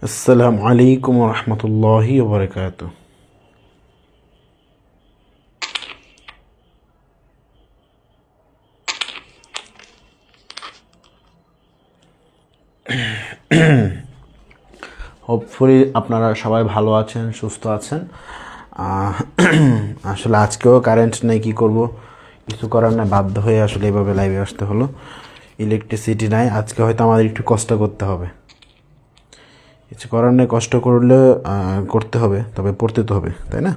আসসালামু আলাইকুম ওয়া রাহমাতুল্লাহি ওয়া বারাকাতুহু। হোপফুলি আপনারা সবাই ভালো আছেন, সুস্থ আছেন। আসলে আজকেও কারেন্ট নেই, কি করব, কিছু করার নাই, বাধ্য হয়ে আসলে এভাবে লাইভে আসতে হলো। ইলেকট্রিসিটি নাই, আজকে হয়তো আমাদের একটু কষ্ট করতে হবে। কিছু করার নেই, কষ্ট করলে করতে হবে, তবে পড়তে তো হবে, তাই না?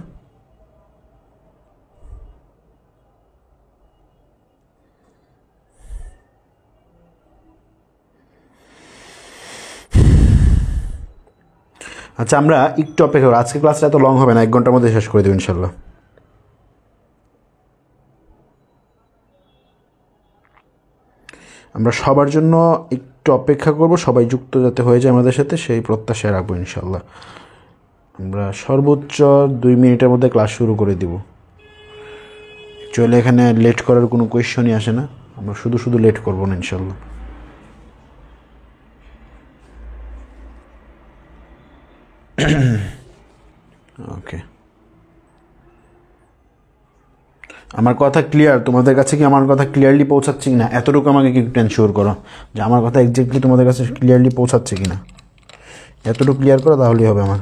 আচ্ছা, আমরা একটু অপেক্ষা করি। আজকে ক্লাসটা এত লং হবে না, 1 ঘন্টার মধ্যে শেষ করে দেবো ইনশাল্লাহ। আমরা সবার জন্য একটু অপেক্ষা করব, সবাই যুক্ত যাতে হয়ে যায় আমাদের সাথে, সেই প্রত্যাশা রাখবো ইনশাল্লাহ। আমরা সর্বোচ্চ 2 মিনিটের মধ্যে ক্লাস শুরু করে দিব। চলে এখানে লেট করার কোনো কোয়েশ্চনই আসে না, আমরা শুধু শুধু লেট করবো না ইনশাল্লাহ। ওকে, আমার কথা ক্লিয়ার? তোমাদের কাছে কি আমার কথা ক্লিয়ারলি পৌঁছাচ্ছে কিনা, এতটুকু আমাকে কি একটু এনশিওর করো যে আমার কথা এক্স্যাক্টলি তোমাদের কাছে ক্লিয়ারলি পৌঁছাচ্ছে কিনা। এতটুকু ক্লিয়ার করো, তাহলেই হবে আমার।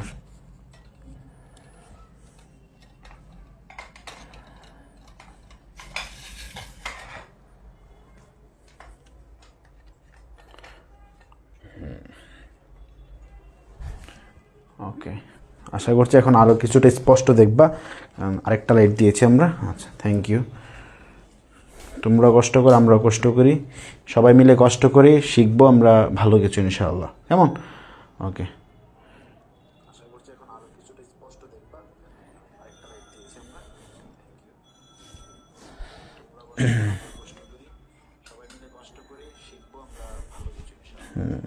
ওকে, আশা করছি এখন আরও কিছুটা স্পষ্ট দেখবা। আরেকটা লাইট দিয়েছি আমরা। আচ্ছা, থ্যাংক ইউ। তোমরা কষ্ট করো, আমরাও কষ্ট করি, সবাই মিলে কষ্ট করি, শিখবো আমরা ভালো কিছু ইনশাআল্লাহ। কেমন? ওকে, আশা করছি এখন আরও কিছুটা স্পষ্ট দেখবা। আরেকটা লাইট দিয়েছি আমরা। কষ্ট করি, সবাই মিলে কষ্ট করি, শিখবো আমরা ভালো কিছু ইনশাআল্লাহ।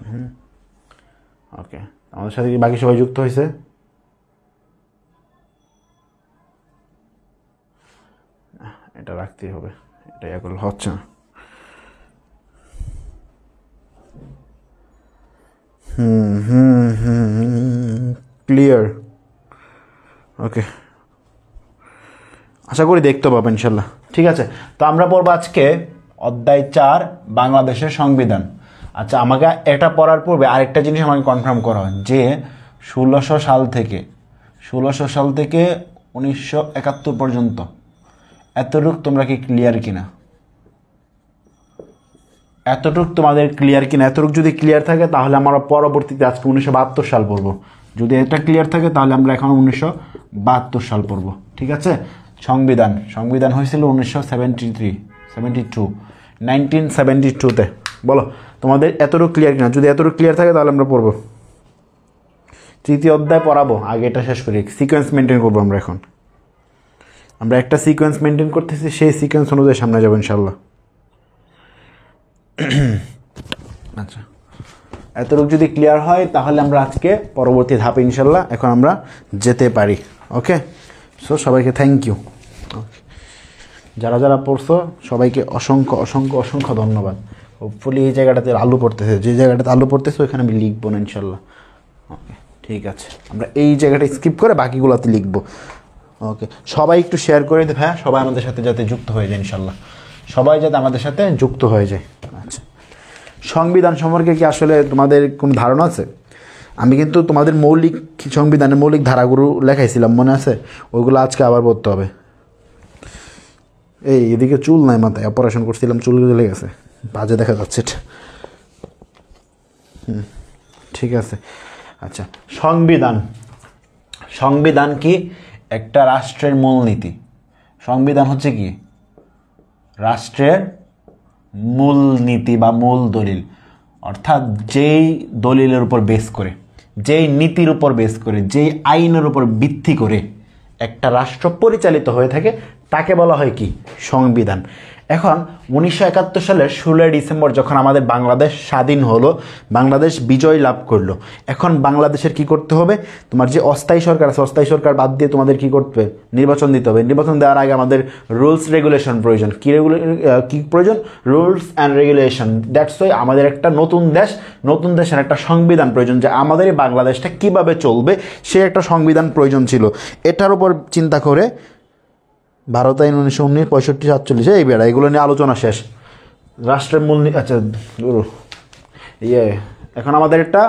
ওকে, আমাদের সাথে কি বাকি সবাই যুক্ত হয়েছে? এটা রাখতেই হবে, এটা এখন হচ্ছে না। ক্লিয়ার? ওকে, আশা করি দেখতে পাবেন ইনশাল্লাহ। ঠিক আছে, তো আমরা পড়বো আজকে অধ্যায় 4, বাংলাদেশের সংবিধান। আচ্ছা, আমাকে এটা পড়ার পূর্বে আরেকটা জিনিস আমাকে কনফার্ম করা হয় যে 1600 সাল থেকে 1971 পর্যন্ত এতটুক তোমরা কি ক্লিয়ার কিনা, এতটুক তোমাদের ক্লিয়ার কিনা? এতটুক যদি ক্লিয়ার থাকে তাহলে আমরা পরবর্তীতে আজকে 1972 সাল পড়বো। যদি এটা ক্লিয়ার থাকে তাহলে আমরা এখন 1972 সাল পড়বো। ঠিক আছে, সংবিধান হয়েছিল 1972-তে। বলো তোমাদের এতটুকু ক্লিয়ার কিনা? যদি এতটুকু ক্লিয়ার থাকে তাহলে আমরা পড়বো। 3য় অধ্যায় পড়াবো, আগে এটা শেষ করি। সিকোয়েন্স মেনটেন করবো আমরা। এখন আমরা একটা সিকোয়েন্স মেনটেন করতেছি, সেই সিকোয়েন্স অনুযায়ী সামনে যাবো ইনশাল্লাহ। আচ্ছা, এতটুকু যদি ক্লিয়ার হয় তাহলে আমরা আজকে পরবর্তী ধাপে ইনশাল্লাহ এখন আমরা যেতে পারি। ওকে, সো সবাইকে থ্যাংক ইউ। যারা যারা পড়ছো সবাইকে অসংখ্য অসংখ্য অসংখ্য ধন্যবাদ। হোপফুলি এই জায়গাটাতে আলু পড়তেছে, যে জায়গাটাতে আলু পড়তেছে ওইখানে আমি লিখবো না ইনশাল্লাহ। ওকে, ঠিক আছে, আমরা এই জায়গাটা স্কিপ করে বাকিগুলোতে লিখবো। ওকে, সবাই একটু শেয়ার করে দেবে। হ্যাঁ, সবাই আমাদের সাথে যাতে যুক্ত হয়ে যায় ইনশাল্লাহ, সবাই যাতে আমাদের সাথে যুক্ত হয়ে যায়। আচ্ছা, সংবিধান সম্পর্কে কি আসলে তোমাদের কোনো ধারণা আছে? আমি কিন্তু তোমাদের মৌলিক সংবিধানের মৌলিক ধারাগুলো লেখাইছিলাম, মনে আছে? ওইগুলো আজকে আবার পড়তে হবে। এই এদিকে চুল নাই মাথায়, অপারেশন করছিলাম, চুল গেলে গেছে, বাজে দেখা যাচ্ছে এটা। ঠিক আছে। আচ্ছা, সংবিধান। সংবিধান কি? একটা রাষ্ট্রের মূলনীতি। সংবিধান হচ্ছে কি? রাষ্ট্রের মূল নীতি বা মূল দলিল, অর্থাৎ যেই দলিলের উপর বেস করে, যেই নীতির উপর বেস করে, যেই আইনের উপর ভিত্তি করে একটা রাষ্ট্র পরিচালিত হয়ে থাকে তাকে বলা হয় কি? সংবিধান। এখন 1971 সালের 16 ডিসেম্বর যখন আমাদের বাংলাদেশ স্বাধীন হলো, বাংলাদেশ বিজয় লাভ করলো, এখন বাংলাদেশের কি করতে হবে? তোমার যে অস্থায়ী সরকার আছে, অস্থায়ী সরকার বাদ দিয়ে তোমাদের কি করতে হবে? নির্বাচন দিতে হবে। নির্বাচন দেওয়ার আগে আমাদের রুলস রেগুলেশন প্রয়োজন। কি প্রয়োজন? Rules and regulation. That's why আমাদের একটা নতুন দেশের একটা সংবিধান প্রয়োজন, যে আমাদের এই বাংলাদেশটা কিভাবে চলবে সে একটা সংবিধান প্রয়োজন ছিল। এটার উপর চিন্তা করে ভারত আইন 1919, 65, 47 এই বেড়া এগুলো নিয়ে আলোচনা শেষ। রাষ্ট্রের মূল আচ্ছা এখন আমাদের একটা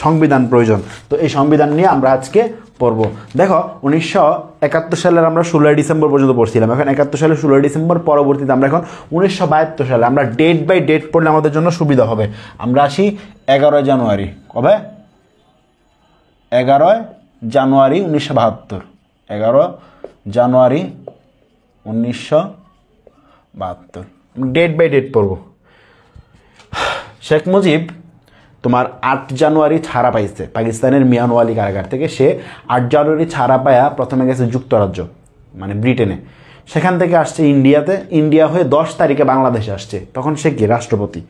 সংবিধান প্রয়োজন। তো এই সংবিধান নিয়ে আমরা আজকে পড়ব। দেখো 1971 সালের আমরা 16 ডিসেম্বর পর্যন্ত পড়ছিলাম। এখন 71 সালের 16 ডিসেম্বর, পরবর্তীতে আমরা এখন 1972 সালে, আমরা ডেট বাই ডেট পড়লে আমাদের জন্য সুবিধা হবে। আমরা আসি 11 জানুয়ারি। কবে? 11 জানুয়ারি 1972। 11 জানুয়ারি 1972 ডেট বাই ডেট পড়ব। শেখ মুজিব তোমার 8 জানুয়ারি ছাড়া পাইছে পাকিস্তানের মিয়ানওয়ালি কারাগার থেকে। সে 8 জানুয়ারি ছাড়া পায়া প্রথমে গেছে যুক্তরাজ্য, মানে ব্রিটেনে। সেখান থেকে আসছে ইন্ডিয়াতে, ইন্ডিয়া হয়ে 10 তারিখে বাংলাদেশে আসছে। তখন সে কি? রাষ্ট্রপতি।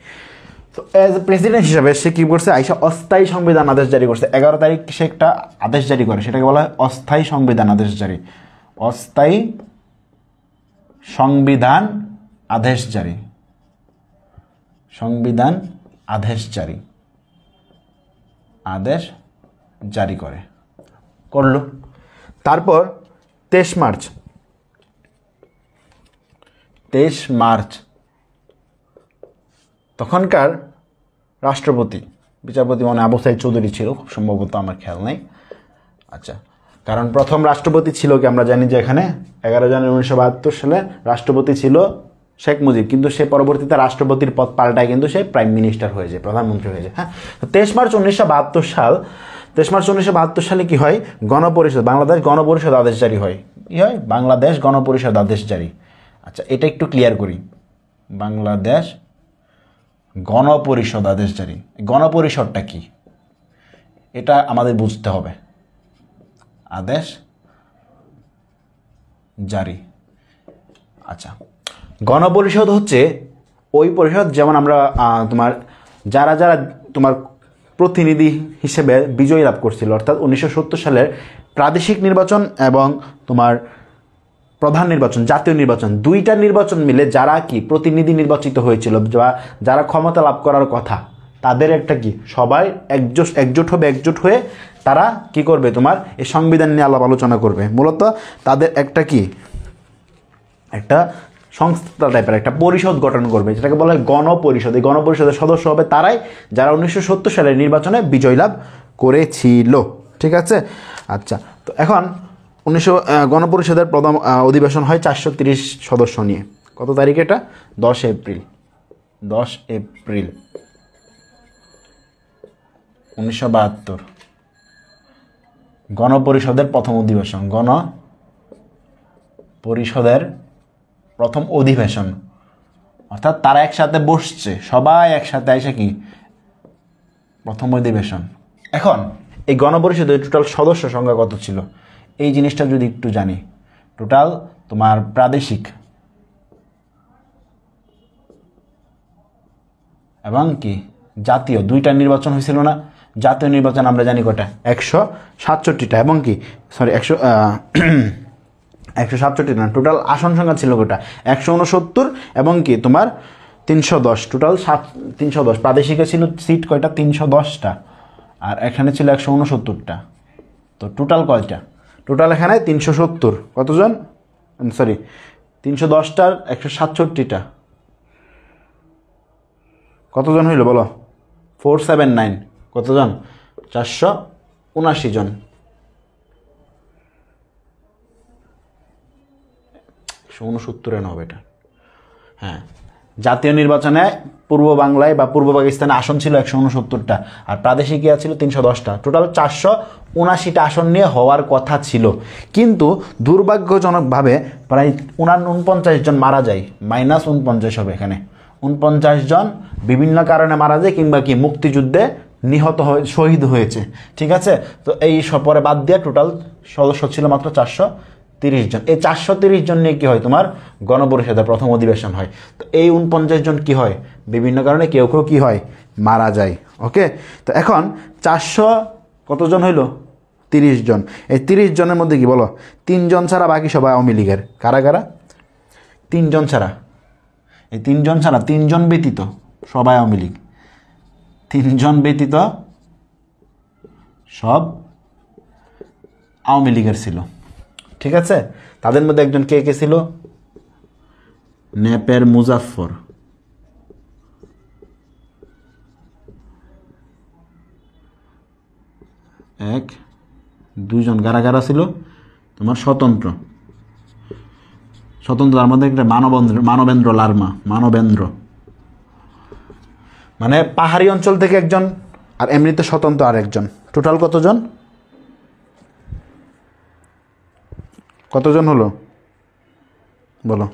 তো অ্যাজ এ প্রেসিডেন্ট হিসাবে সে কী করছে? আইসা অস্থায়ী সংবিধান আদেশ জারি করছে। 11 তারিখ সে একটা আদেশ জারি করে, সেটাকে বলা হয় অস্থায়ী সংবিধান আদেশ জারি। অস্থায়ী সংবিধান আদেশ জারি। সংবিধান আদেশ জারি, আদেশ জারি করলো। তারপর 23 মার্চ তখনকার রাষ্ট্রপতি, বিচারপতি মানে আবু সাইদ চৌধুরী ছিল খুব সম্ভবত, আমার খেয়াল নেই। আচ্ছা, কারণ প্রথম রাষ্ট্রপতি ছিল কি? আমরা জানি যে এখানে 11 জানুয়ারি 1972 সালে রাষ্ট্রপতি ছিল শেখ মুজিব, কিন্তু সে পরবর্তীতে রাষ্ট্রপতির পদ পাল্টায় কিন্তু সে প্রাইম মিনিস্টার হয়ে যায়, প্রধানমন্ত্রী হয়ে যায়। হ্যাঁ, 23 মার্চ 1972 সালে কি হয়? গণপরিষদ, বাংলাদেশ গণপরিষদ আদেশ জারি হয়। কি হয়? বাংলাদেশ গণপরিষদ আদেশ জারি। আচ্ছা, এটা একটু ক্লিয়ার করি। বাংলাদেশ গণপরিষদ আদেশ জারি। গণপরিষদটা কি? এটা আমাদের বুঝতে হবে। আদেশ জারি। আচ্ছা, গণপরিষদ হচ্ছে ওই পরিষদ, যেমন আমরা তোমার যারা তোমার প্রতিনিধি হিসেবে বিজয় লাভ করছিল, অর্থাৎ 1970 সালের প্রাদেশিক নির্বাচন এবং তোমার প্রধান নির্বাচন, জাতীয় নির্বাচন, দুইটা নির্বাচন মিলে যারা কি প্রতিনিধি নির্বাচিত হয়েছিল, যারা ক্ষমতা লাভ করার কথা, তাদের একটা কি সবাই একজোট হয়ে তারা কি করবে? তোমার এই সংবিধান নিয়ে আলাপ আলোচনা করবে। মূলত তাদের একটা কি একটা সংস্থা টাইপের একটা পরিষদ গঠন করবে, যেটাকে বলা হয় গণপরিষদ। এই গণপরিষদের সদস্য হবে তারাই যারা 1970 সালের নির্বাচনে বিজয় লাভ করেছিল। ঠিক আছে? আচ্ছা, তো এখন গণপরিষদের প্রথম অধিবেশন হয় 430 সদস্য নিয়ে। কত তারিখে এটা? 10 এপ্রিল 1972 গণপরিষদের প্রথম অধিবেশন। গণপরিষদের প্রথম অধিবেশন, অর্থাৎ তারা একসাথে বসছে, সবাই একসাথে এসে কি প্রথম অধিবেশন। এখন এই গণপরিষদের টোটাল সদস্য সংখ্যা কত ছিল? এই জিনিসটা যদি একটু জানি, টোটাল তোমার প্রাদেশিক এবং কি জাতীয় দুইটা নির্বাচন হয়েছিল না? জাতীয় নির্বাচন আমরা জানি কটা? 167টা, এবং কি 167 না, টোটাল আসন সংখ্যা ছিল কটা? 169 এবং কি তোমার 310, টোটাল 310। প্রাদেশিকে ছিল সিট কয়টা? 310টা, আর এখানে ছিল 169টা। তো টোটাল কয়টা? টোটাল এখানে 370। কতজন? সরি, 310টার 167টা কতজন হইল বলো? 479। কতজন? 479 জন। 169 হবে এটা। হ্যাঁ, জাতীয় নির্বাচনে পূর্ব বাংলায় বা পূর্ব পাকিস্তানে আসন ছিল 169টা, আর প্রাদেশিক ইয়া ছিল 310টা। টোটাল 479টা আসন নিয়ে হওয়ার কথা ছিল, কিন্তু দুর্ভাগ্যজনকভাবে প্রায় 49 জন মারা যায়, -49 হবে এখানে। 49 জন বিভিন্ন কারণে মারা যায়, কিংবা কি মুক্তিযুদ্ধে নিহত হয়ে শহীদ হয়েছে। ঠিক আছে, তো এই পরে বাদ দিয়ে টোটাল সদস্য ছিল মাত্র 430 জন। এই 430 জন নিয়ে কি হয়, তোমার গণপরিষদের প্রথম অধিবেশন হয়। তো এই 49 জন কি হয়, বিভিন্ন কারণে কেউ কেউ কি হয়, মারা যায়। ওকে, তো এখন 400 কতজন হইল, 30 জন। এই 30 জনের মধ্যে কি বলো, 3 জন ছাড়া বাকি সবাই আওয়ামী লীগের। কারা কারা? 3 জন ছাড়া, এই 3 জন ছাড়া, 3 জন ব্যতীত সবাই আওয়ামী লীগ। 3 জন ব্যতীত সব আওয়ামী লীগের ছিল। ঠিক আছে, তাদের মধ্যে একজন কে কে ছিল, নেপের মুজাফফর, এক দুইজন কারা কারা ছিল, তোমার স্বতন্ত্র, তার মধ্যে একটা মানবেন্দ্র লারমা, মানবেন্দ্র মানে পাহাড়ি অঞ্চল থেকে একজন, আর এমনিতে স্বতন্ত্র আর একজন। টোটাল কতজন হলো বলো?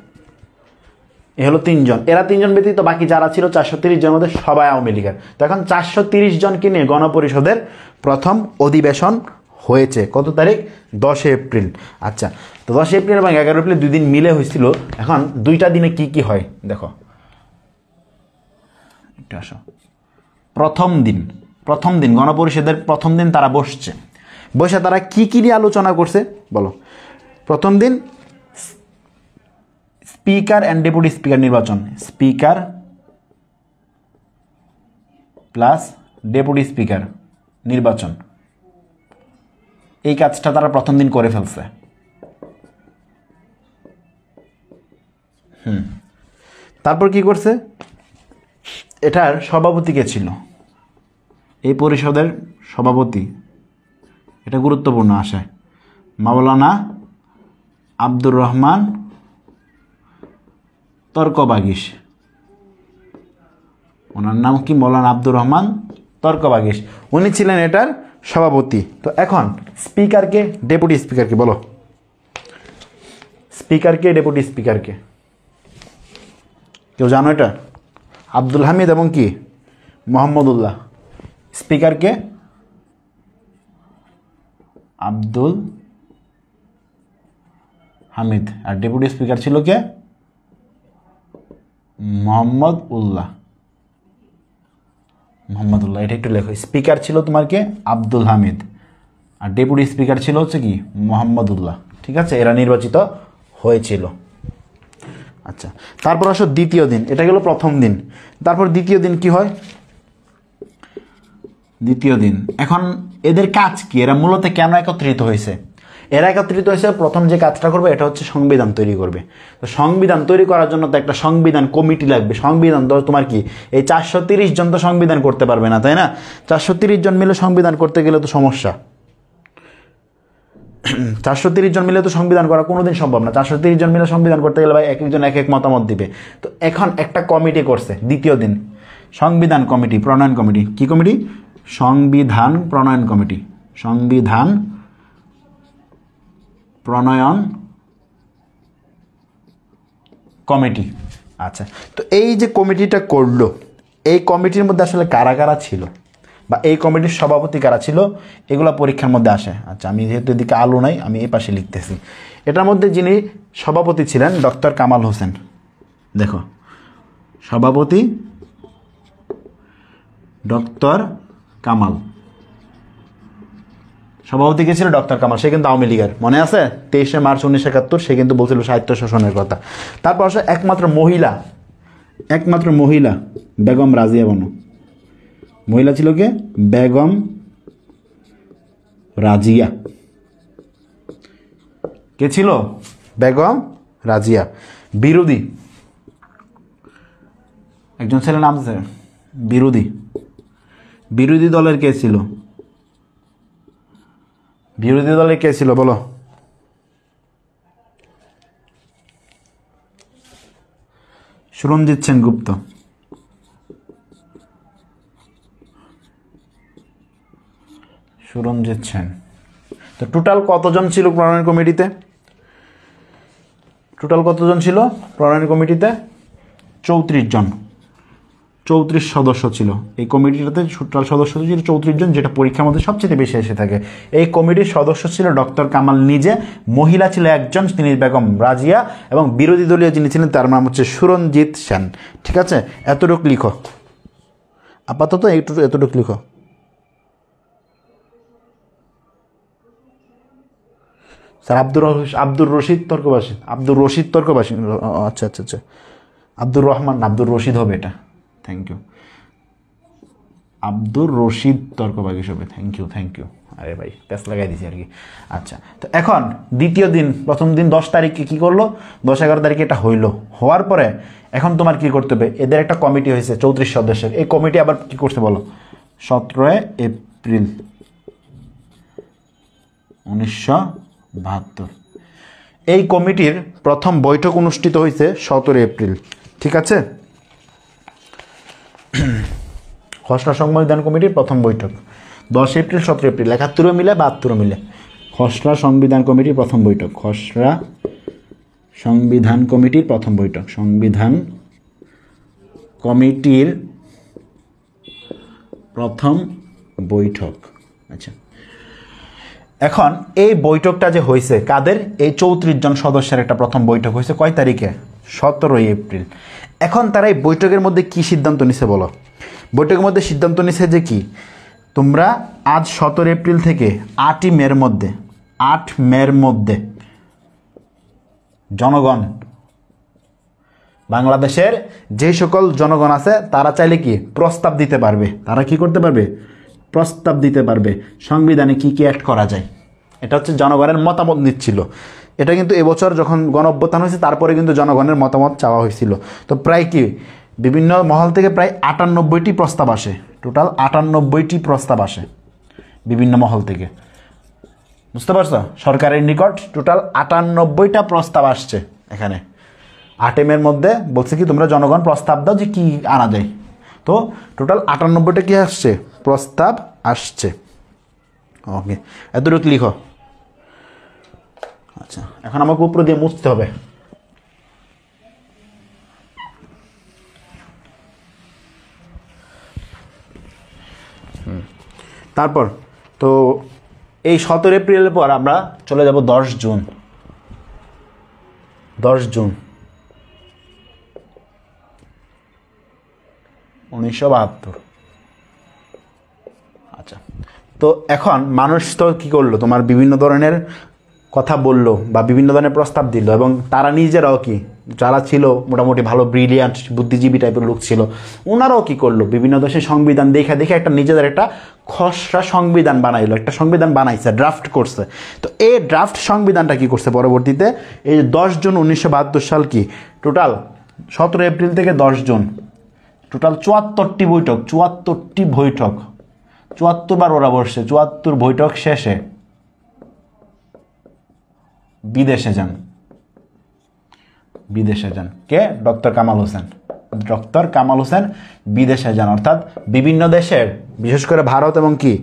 এ হলো 3 জন। এরা 3 জন ব্যতীত বাকি যারা ছিল 430 জনের মধ্যে সবাই আওয়ামী লীগের। তো এখন 430 জনকে নিয়ে গণপরিষদের প্রথম অধিবেশন হয়েছে। কত তারিখ? 10 এপ্রিল। আচ্ছা, তো 10 এপ্রিল এবং 11 এপ্রিল 2 দিন মিলে হয়েছিল। এখন 2টা দিনে কি কি হয় দেখো, একটু আসো। প্রথম দিন গণপরিষদের প্রথম দিন তারা বসে তারা কি কি নিয়ে আলোচনা করছে বলো? প্রথম দিন স্পিকার অ্যান্ড ডেপুটি স্পিকার নির্বাচন, স্পিকার প্লাস ডেপুটি স্পিকার নির্বাচন, এই কাজটা তারা প্রথম দিন করে ফেলছে। তারপর কি করছে, এটার সভাপতি কে ছিল, এই পরিষদের সভাপতি, এটা গুরুত্বপূর্ণ আসে, মাওলানা আব্দুর রহমান তর্কবাগিস। ওনার নাম কি? মৌলানা আব্দুর রহমান তর্কবাগিস। উনি ছিলেন এটার সভাপতি। তো এখন স্পিকারকে, ডেপুটি স্পিকারকে বলো? স্পিকারকে, ডেপুটি স্পিকারকে কেউ জানো এটা? আব্দুল হামিদ এবং কি মোহাম্মদুল্লাহ। স্পিকারকে আব্দুল হামিদ, আর ডেপুটি স্পিকার ছিল কে? মোহাম্মদুল্লাহ। এটা একটু লেখো। স্পিকার ছিল তোমার কে? আব্দুল হামিদ, আর ডেপুটি স্পিকার ছিল হচ্ছে কি মোহাম্মদুল্লাহ। ঠিক আছে, এরা নির্বাচিত হয়েছিল। আচ্ছা, তারপর আসো দ্বিতীয় দিন। এটা গেল প্রথম দিন। তারপর দ্বিতীয় দিন কি হয়? দ্বিতীয় দিন এখন এদের কাজ কি, এরা মূলত কেন একত্রিত হয়েছে? এরা একত্রিত হয়েছে প্রথম যে কাজটা করবে এটা হচ্ছে সংবিধান তৈরি করবে। তো সংবিধান তৈরি করার জন্য তো একটা সংবিধান কমিটি লাগবে। সংবিধান তো তোমার কি, এই 430 জন তো সংবিধান করতে পারবে না, তাই না? 430 জন মিলে সংবিধান করতে গেলে তো সমস্যা। 430 জন মিলে তো সংবিধান করা কোনোদিন সম্ভব না। 430 জন মিলে সংবিধান করতে গেলে ভাই এক একজন এক এক মতামত দিবে। তো এখন একটা কমিটি করছে দ্বিতীয় দিন, সংবিধান কমিটি, প্রণয়ন কমিটি। কি কমিটি? সংবিধান প্রণয়ন কমিটি। সংবিধান প্রণয়ন কমিটি। আচ্ছা, তো এই যে কমিটিটা করলো, এই কমিটির মধ্যে আসলে কারা কারা ছিল বা এই কমিটির সভাপতি কারা ছিল, এগুলো পরীক্ষার মধ্যে আসে। আচ্ছা, আমি যেহেতু এদিকে আলো নাই, আমি এই পাশে লিখতেছি। এটার মধ্যে যিনি সভাপতি ছিলেন ডক্টর কামাল হোসেন। দেখো, সভাপতি ডক্টর কামাল। সভাপতি কে ছিল? ডক্টর কামাল। সে কিন্তু আওয়ামী লীগের, মনে আছে? 23শে মার্চ 1971 সে কিন্তু বলছিল সাহিত্য শাসনের কথা। তারপর আসে একমাত্র মহিলা বেগম রাজিয়া বানু। মহিলা ছিল কে? বেগম রাজিয়া। কে ছিল? বেগম রাজিয়া। বিরোধী একজন ছিলেন, নাম বিরোধী দলের কে ছিল? বিরোধী দলে কে ছিল বলো? সুরঞ্জিত সেনগুপ্ত। সুরঞ্জিত সেন। তো টোটাল কতজন ছিল প্রণয়ন কমিটিতে? টোটাল কতজন ছিল প্রণয়ন কমিটিতে? 34 জন। 34 সদস্য ছিল এই কমিটিটাতে। টোটাল সদস্য ছিল 34 জন, যেটা পরীক্ষার মধ্যে সবচেয়ে বেশি এসে থাকে। এই কমিটির সদস্য ছিল ডক্টর কামাল নিজে, মহিলা ছিল একজন, তিনি বেগম রাজিয়া, এবং বিরোধী দলীয় যিনি ছিলেন তার নাম হচ্ছে সুরঞ্জিত সেন। ঠিক আছে, এতটুকু লিখো আপাতত, এতটুকু লিখো। স্যার আব্দুর রশিদ তর্কবাসী, আব্দুর রশিদ তর্কবাসী। আচ্ছা আচ্ছা আচ্ছা, আব্দুর রহমান, আব্দুর রশিদ হবে এটা। Thank you. আব্দুর রশিদ তর্কবাগীশ হবে। Thank you. আরে ভাই প্যাস লাগাই দিছি আর কি। আচ্ছা, তো এখন দ্বিতীয় দিন, প্রথম দিন 10 তারিখে কী করলো, 10-11 তারিখে এটা হইলো। হওয়ার পরে এখন তোমার কি করতে হবে, এদের একটা কমিটি হয়েছে 34 সদস্যের। এই কমিটি আবার কি করতে বলো, 17 এপ্রিল 1972 এই কমিটির প্রথম বৈঠক অনুষ্ঠিত হয়েছে 17 এপ্রিল। ঠিক আছে, খসড়া সংবিধান কমিটির প্রথম বৈঠক 10 এপ্রিল 17 এপ্রিল, 71 মিলে 72 মিলে। খসড়া সংবিধান কমিটির প্রথম বৈঠক, খসড়া সংবিধান কমিটির প্রথম বৈঠক, সংবিধান কমিটির প্রথম বৈঠক। আচ্ছা, এখন এই বৈঠকটা যে হয়েছে কাদের, এই 34 জন সদস্যের একটা প্রথম বৈঠক হয়েছে কয় তারিখে, 17 এপ্রিল। এখন তারা এই বৈঠকের মধ্যে কি সিদ্ধান্ত নিছে বলো? বৈঠকের মধ্যে সিদ্ধান্ত নিছে যে কি, তোমরা আজ 17 এপ্রিল থেকে 8 মের মধ্যে জনগণ, বাংলাদেশের যে সকল জনগণ আছে তারা চাইলে কি প্রস্তাব দিতে পারবে। তারা কি করতে পারবে, প্রস্তাব দিতে পারবে সংবিধানে কি কি অ্যাড করা যায়। এটা হচ্ছে জনগণের মতামত নিচ্ছিল। এটা কিন্তু এবছর যখন গণ অভ্যুত্থান হয়েছে তারপরে কিন্তু জনগণের মতামত চাওয়া হয়েছিল। তো প্রায় কি বিভিন্ন মহল থেকে প্রায় 98টি প্রস্তাব আসে, টোটাল 98টি প্রস্তাব আসে বিভিন্ন মহল থেকে। বুঝতে পারছো, সরকারের নিকট টোটাল 98টা প্রস্তাব আসছে। এখানে 8 মের মধ্যে বলছে কি তোমরা জনগণ প্রস্তাব দাও যে কি আনা যায়। তো টোটাল 98টা কি আসছে, প্রস্তাব আসছে। ওকে, এতটুকু লিখো। আচ্ছা, এখন আমাকে উপর দিয়ে মুছতে হবে। তারপর তো এই 17 এপ্রিলের পর আমরা চলে যাব 10 জুন। 10 জুন 1972। আচ্ছা, তো এখন মানুষ তো কী করলো, তোমার বিভিন্ন ধরনের কথা বললো বা বিভিন্ন ধরনের প্রস্তাব দিল, এবং তারা নিজেরাও কি, যারা ছিল মোটামুটি ভালো ব্রিলিয়ান্ট বুদ্ধিজীবী টাইপের লোক ছিল, ওনারাও কি করলো, বিভিন্ন দেশের সংবিধান দেখে দেখে একটা নিজেদের একটা খসড়া সংবিধান বানাইলো, একটা সংবিধান বানাইছে, ড্রাফট করছে। তো এই ড্রাফট সংবিধানটা কি করছে পরবর্তীতে, এই 10 জুন 1972 সাল কি টোটাল 17 এপ্রিল থেকে 10 জুন টোটাল 74টি বৈঠক, 74টি বৈঠক, 74 বার ওরা বসছে। 74 বৈঠক শেষে বিদেশে যান। কে, ডক্টর কামাল হোসেন বিদেশে যান, অর্থাৎ বিভিন্ন দেশের, বিশেষ করে ভারত এবং কি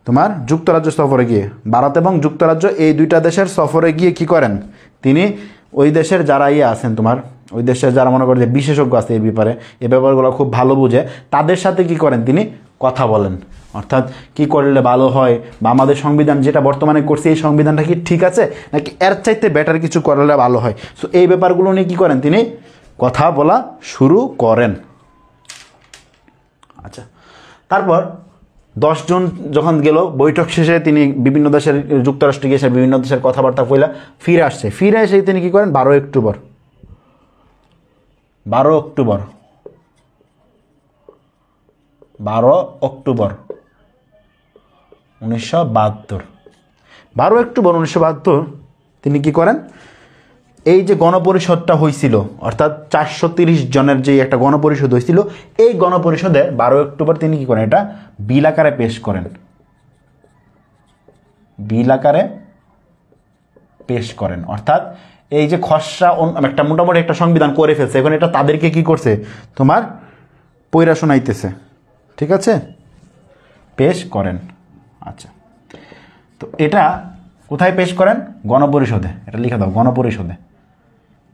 তোমার যুক্তরাজ্য সফরে গিয়ে, ভারত এবং যুক্তরাজ্য এই দুইটা দেশের সফরে গিয়ে কি করেন তিনি, ওই দেশের যারা আছেন তোমার, ওই দেশের যারা মনে করে যে বিশেষজ্ঞ আছে এই ব্যাপারগুলো খুব ভালো বুঝে, তাদের সাথে কি করেন তিনি কথা বলেন। অর্থাৎ কি করলে ভালো হয়, বা আমাদের সংবিধান যেটা বর্তমানে করছে এই সংবিধানটা কি ঠিক আছে নাকি এর চাইতে বেটার কিছু করলে ভালো হয়। সো এই ব্যাপারগুলো নিয়ে কি করেন তিনি কথা বলা শুরু করেন। আচ্ছা, তারপর 10 জুন যখন গেল, বৈঠক শেষে তিনি বিভিন্ন দেশের, যুক্তরাষ্ট্রে গিয়ে বিভিন্ন দেশের কথাবার্তা বলে ফিরে আসছে। ফিরে এসে তিনি কি করেন 12 অক্টোবর 1972 12 অক্টোবর 1972 তিনি কি করেন, এই যে গণপরিষদটা হয়েছিল, অর্থাৎ 430 জনের যে একটা গণপরিষদ হয়েছিল, এই গণপরিষদে 12 অক্টোবর তিনি কি করেন, এটা বিল আকারে পেশ করেন। বিল আকারে পেশ করেন। অর্থাৎ এই যে খসড়া একটা মোটামুটি একটা সংবিধান করে ফেলছে, এখন এটা তাদেরকে কি করছে, তোমার পইরা শোনাইতেছে। ঠিক আছে, পেশ করেন। আচ্ছা, তো এটা কোথায় পেশ করেন? গণপরিষদে। এটা লিখে দাও, গণপরিষদে।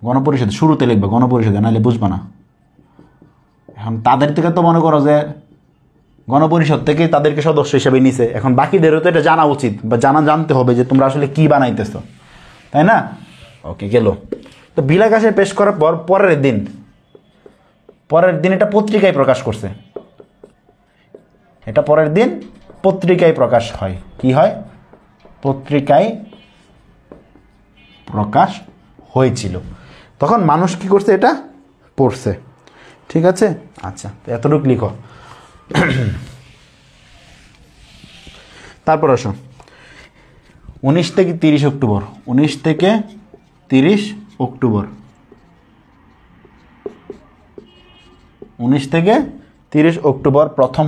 গণপরিষদে শুরুতে লিখবে, গণপরিষদে, নাহলে বুঝবা না। এখন তাদের থেকে তো মনে করো যে গণপরিষদ থেকে তাদেরকে সদস্য হিসেবে নিছে, এখন বাকিদেরও তো এটা জানা উচিত বা জানতে হবে যে তোমরা আসলে কি বানাইতেছ, তাই না? ওকে, গেল। তো বিল আকাশে পেশ করার পর পরের দিন এটা পত্রিকায় প্রকাশ করছে। এটা পরের দিন পত্রিকায় প্রকাশ হয়। কি হয়? পত্রিকায় প্রকাশ হয়েছিল। তখন মানুষ কি করছে? এটা পড়ছে। ঠিক আছে, আচ্ছা, তো এতটুকু লিখো। তারপর আসো 19 থেকে 30 অক্টোবর। 19 থেকে 30 অক্টোবর। 19 থেকে 30 অক্টোবর প্রথম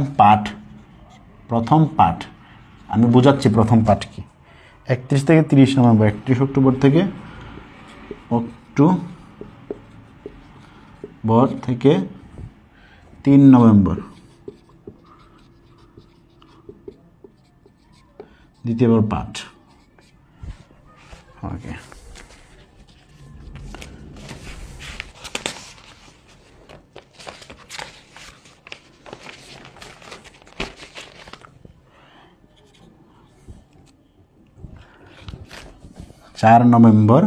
পাঠ। আমি বোঝাচ্ছি প্রথম পাঠ কি। 31 থেকে 30 নভেম্বর। 31 অক্টোবর থেকে অক্টোবর থেকে 3 নভেম্বর দ্বিতীয়বার পাঠ। ওকে, চার নভেম্বর